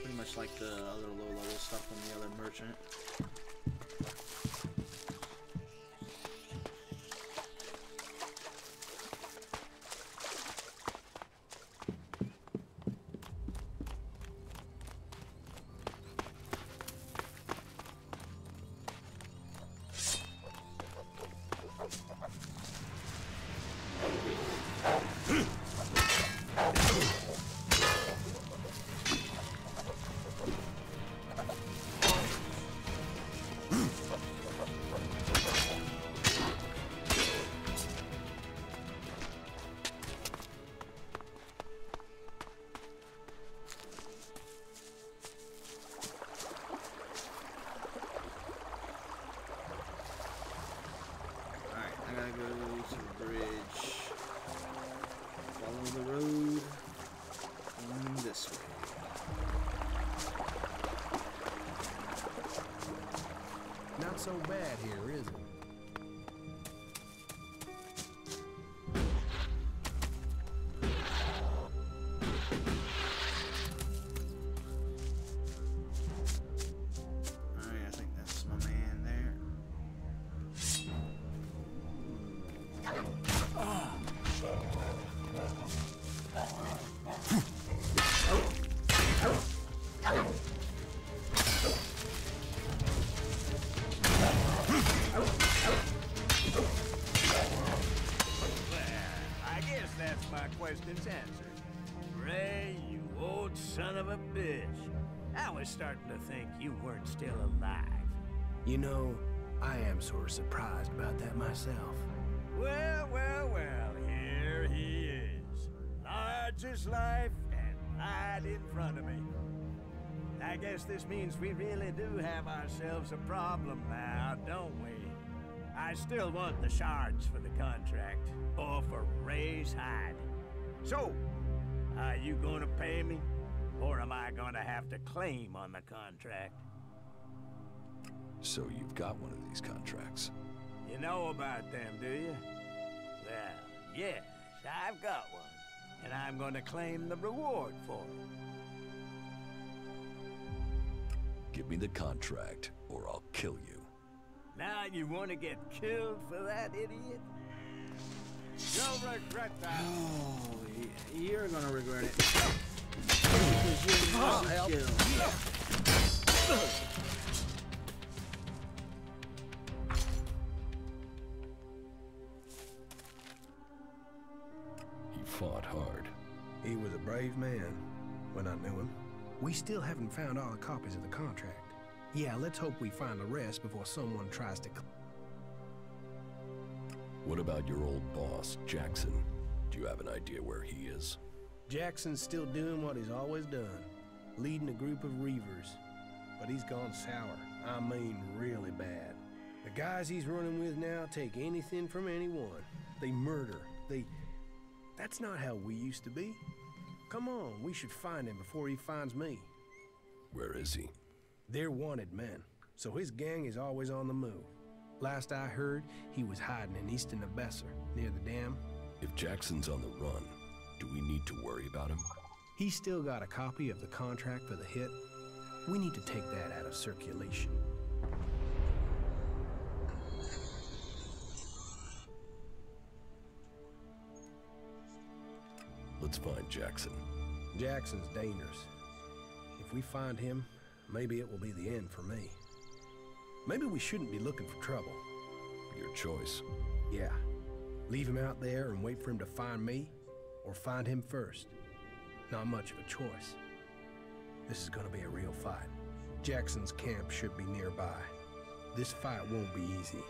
Pretty much like the other low level stuff from the other merchant. Not so bad here, is it? Alright, I think that's my man there. I guess that's my questions answered. Ray, you old son of a bitch. I was starting to think you weren't still alive. You know, I am sort of surprised about that myself. Well, well, well, here he is. Large as life and right in front of me. I guess this means we really do have ourselves a problem now, don't we? I still want the shards for the contract, or for Ray's hide. So, are you gonna pay me? Or am I gonna have to claim on the contract? So you've got one of these contracts. You know about them, do you? Well, yes, I've got one. And I'm gonna claim the reward for it. Give me the contract, or I'll kill you. Now you want to get killed for that, idiot? You'll regret that. Oh, you're gonna regret it. Because you're not help. He fought hard. He was a brave man when I knew him. We still haven't found all the copies of the contract. Yeah, let's hope we find the rest before someone tries to... What about your old boss, Jackson? Do you have an idea where he is? Jackson's still doing what he's always done, leading a group of reavers. But he's gone sour. I mean, really bad. The guys he's running with now take anything from anyone. They murder. That's not how we used to be. Come on, we should find him before he finds me. Where is he? They're wanted men, so his gang is always on the move. Last I heard, he was hiding in Easton Abesser, near the dam. If Jackson's on the run, do we need to worry about him? He's still got a copy of the contract for the hit. We need to take that out of circulation. Let's find Jackson. Jackson's dangerous. If we find him, maybe it will be the end for me. Maybe we shouldn't be looking for trouble. Your choice. Yeah. Leave him out there and wait for him to find me, or find him first. Not much of a choice. This is gonna be a real fight. Jackson's camp should be nearby. This fight won't be easy.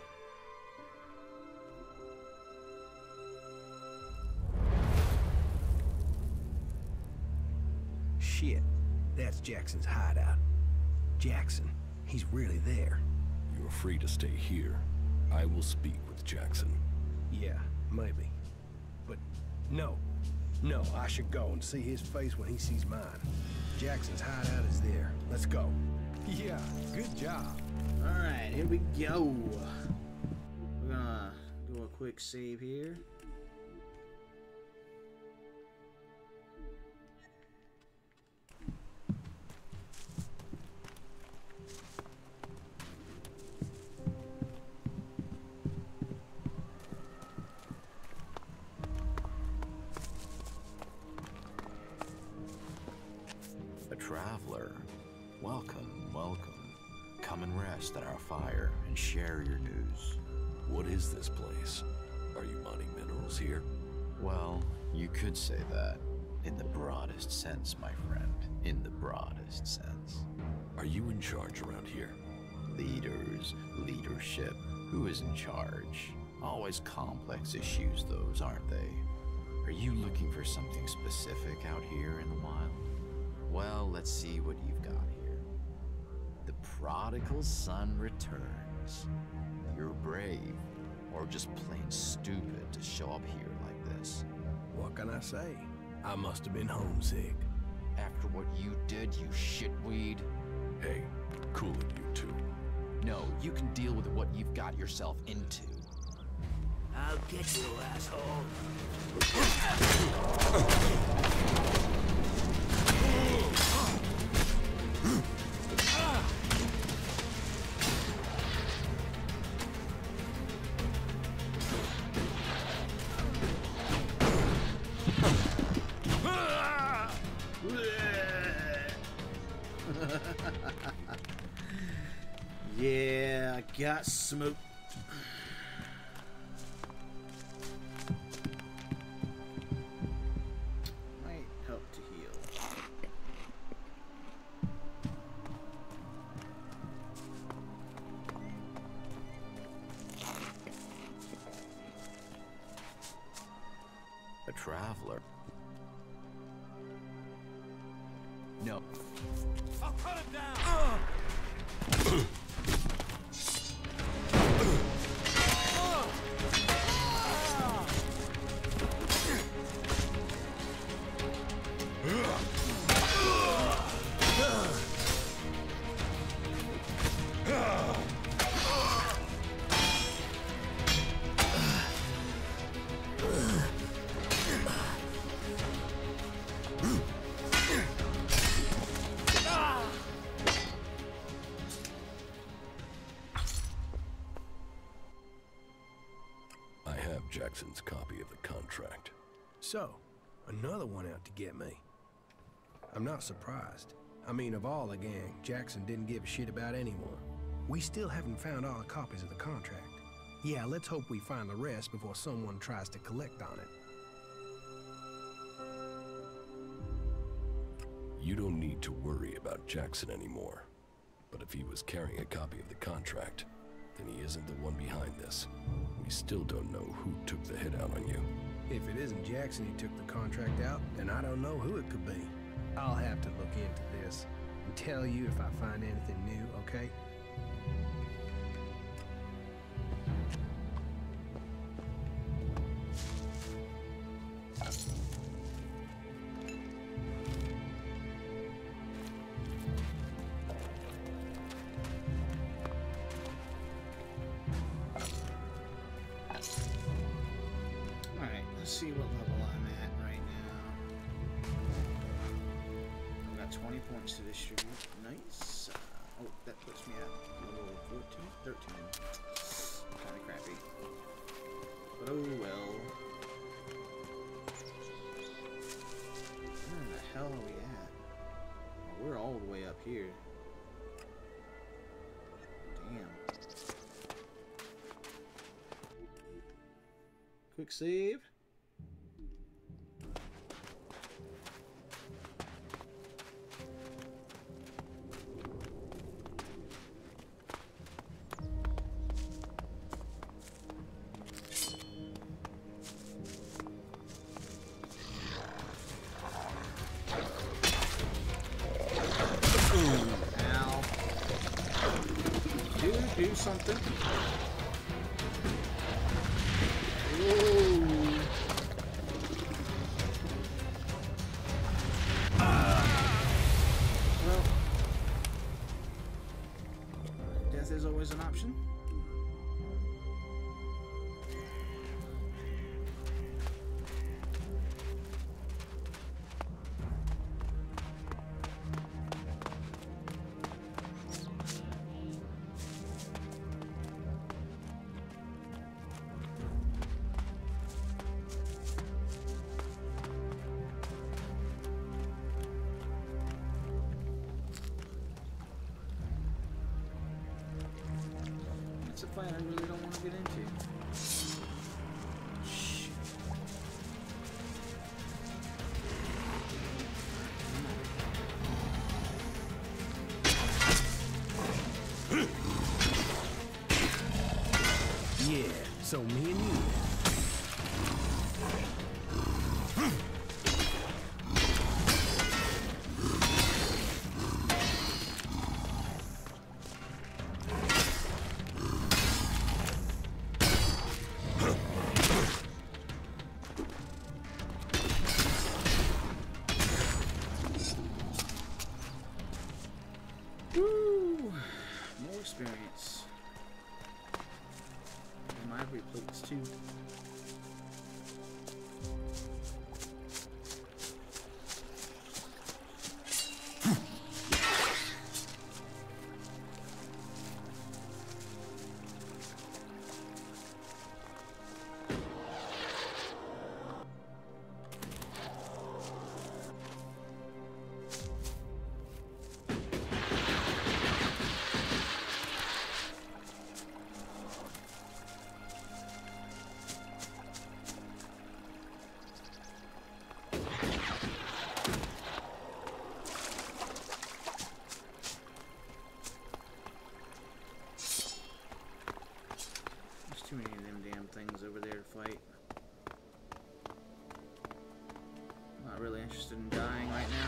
Shit, that's Jackson's hideout. Jackson, he's really there. You're free to stay here. I will speak with Jackson. Yeah, maybe. But no, I should go and see his face when he sees mine. Jackson's hideout is there. Let's go. Yeah, good job. Alright, here we go. We're gonna do a quick save here. Traveler, welcome, welcome. Come and rest at our fire and share your news. What is this place? Are you mining minerals here? Well, you could say that. In the broadest sense, my friend. In the broadest sense. Are you in charge around here? Leaders, leadership. Who is in charge? Always complex issues, those, aren't they? Are you looking for something specific out here in the wild? Well, let's see what you've got here. The prodigal son returns. You're brave, or just plain stupid to show up here like this. What can I say? I must have been homesick. After what you did, you shitweed. Hey, cool of you two. No, you can deal with what you've got yourself into. I'll get you, asshole. Yeah, I got smoked. Might help to heal. A traveler. No. I'll cut him down! I have Jackson's copy of the contract. So, another one out to get me. I'm not surprised. I mean, of all the gang, Jackson didn't give a shit about anyone. We still haven't found all the copies of the contract. Yeah, let's hope we find the rest before someone tries to collect on it. You don't need to worry about Jackson anymore. But if he was carrying a copy of the contract, then he isn't the one behind this. We still don't know who took the hit out on you. If it isn't Jackson who took the contract out, then I don't know who it could be. I'll have to look into this and tell you if I find anything new, okay? Alright, let's see what level I'm at right now. I've got 20 points to distribute. Nice. Oh, that puts me at level 14, 13. Kind of crappy. But oh well. Where the hell are we at? Oh, we're all the way up here. Damn. Quick save. Ow. Do something. Whoa. Well, death is always an option. It's a fight I really don't want to get into. Shit. Yeah, so me and you. Woo! More experience. And my replates interested in dying right now.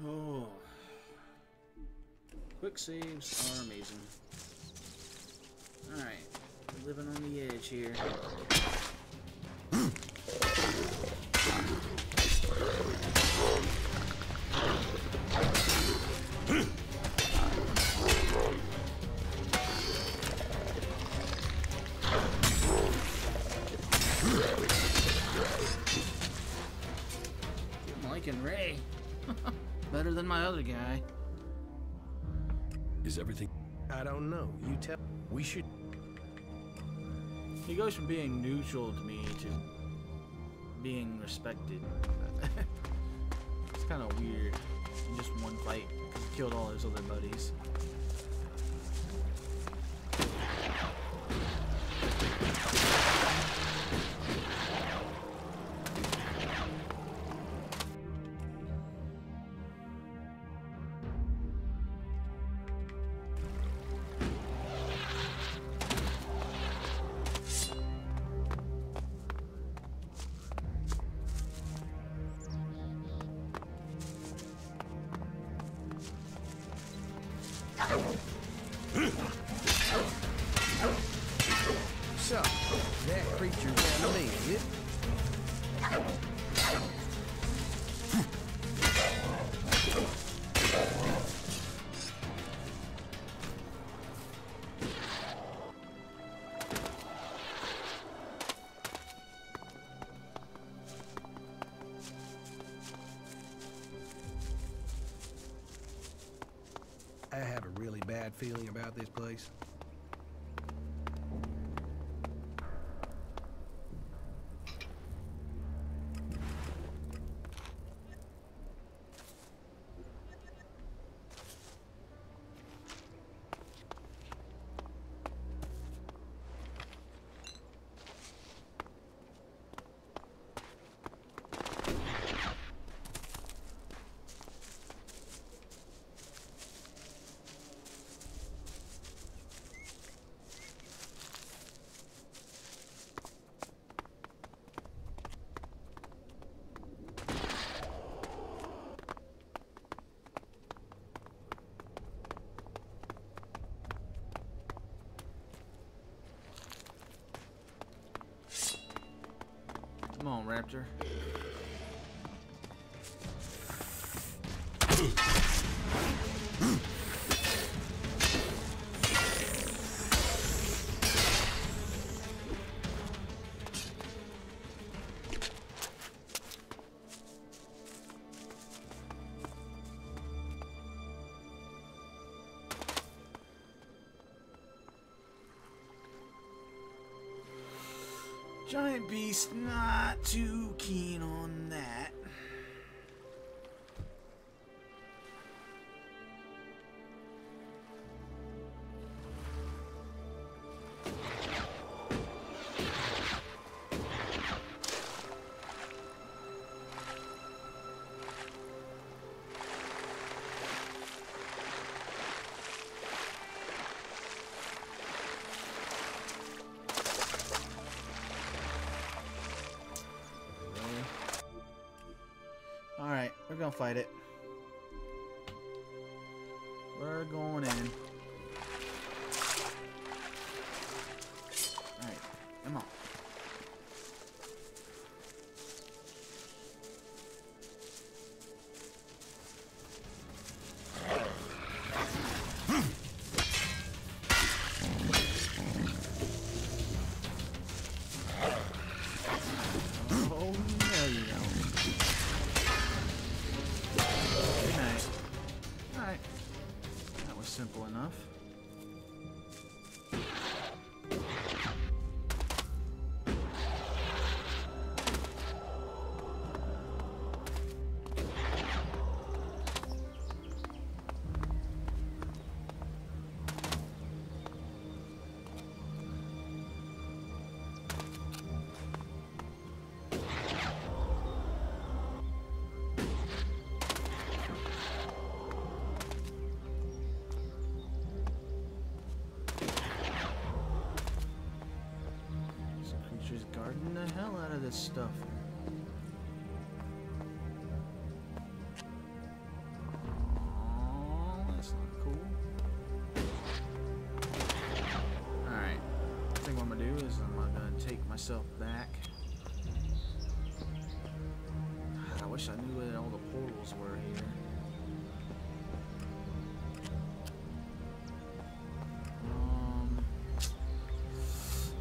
Oh, quick saves are amazing. Alright, living on the edge here. I'm liking Ray. Better than my other guy. Is everything... I don't know. You tell... We should... He goes from being neutral to me to being respected. It's kind of weird. In just one fight, he killed all his other buddies. So, that creature down me, is it? I have a really bad feeling about this place. Come on, Raptor. Giant beast, not too keen on that. We're gonna fight it. We're going in. Alright, come on. Oh, there you go. Good night. Alright. That was simple enough. Guarding the hell out of this stuff. Oh, that's not cool. Alright. I think what I'm gonna do is I'm gonna take myself back. I wish I knew where all the portals were here.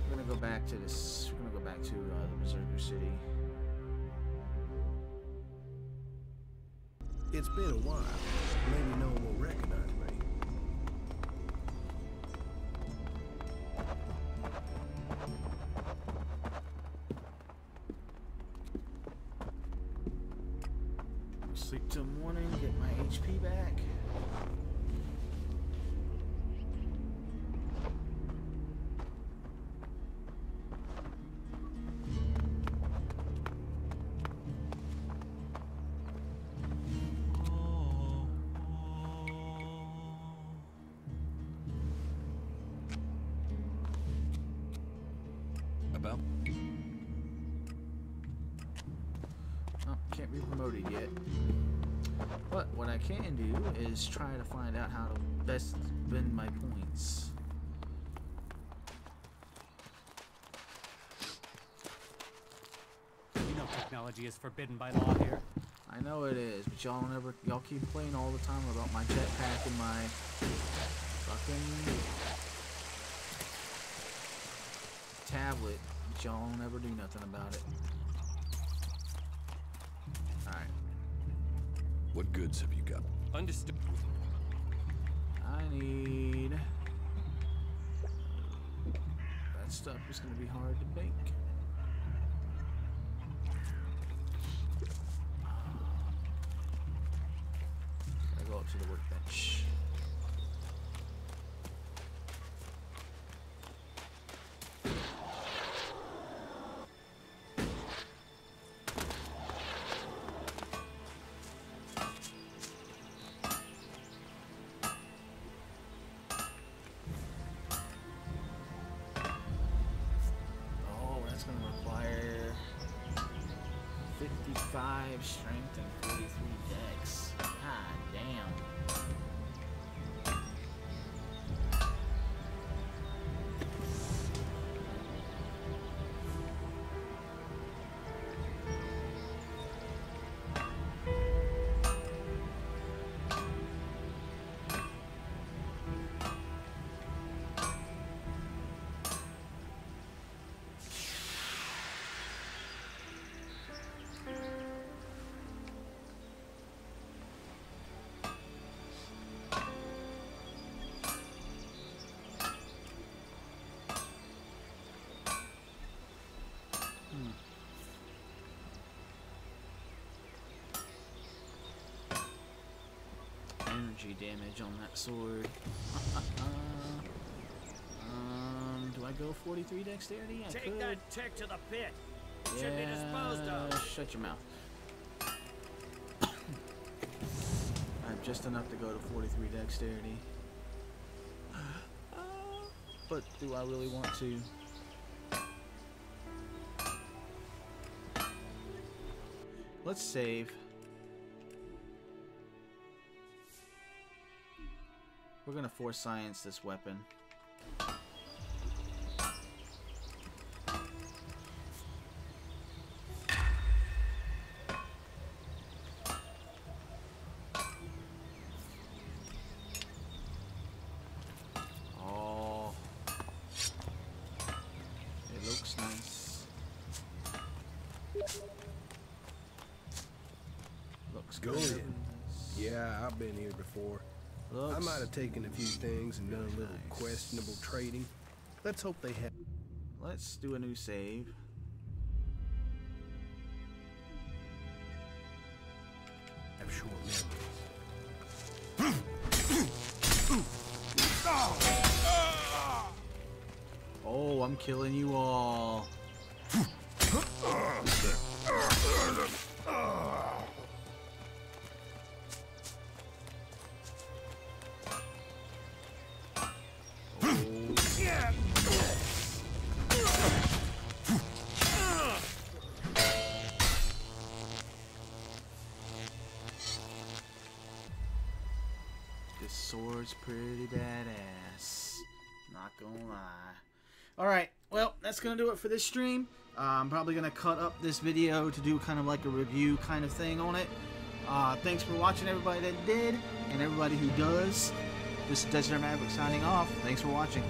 We're gonna go back to this. We're gonna go back to the Berserker City. It's been a while. Maybe no one will recognize me. Sleep till morning, get my HP back. About? Oh, can't be promoted yet. But what I can do is try to find out how to best spend my points. You know technology is forbidden by law here. I know it is, but y'all keep playing all the time about my jetpack and my fucking tablet, but y'all don't ever do nothing about it. Alright. What goods have you got? Understood. I need... That stuff is going to be hard to bake. Gotta go up to the workbench. That's going to require 55 strength and 43 dex. God damn. Energy damage on that sword. Do I go 43 dexterity? I Take could. that tick to the pit. Yeah, Should be disposed of. Shut your mouth. I have just enough to go to 43 dexterity. But do I really want to? Let's save. We're gonna force science this weapon. Oh, it looks nice. Looks Go good. in. Yeah, I've been here before. Looks I might have taken a few things and done a little nice. questionable trading. Let's hope they have. Let's do a new save. Short memories. Oh, I'm killing you all. This sword's pretty badass. Not gonna lie. Alright, well, that's gonna do it for this stream. I'm probably gonna cut up this video to do kind of like a review kind of thing on it. Thanks for watching, everybody that did, and everybody who does. This is Desert Maverick signing off. Thanks for watching.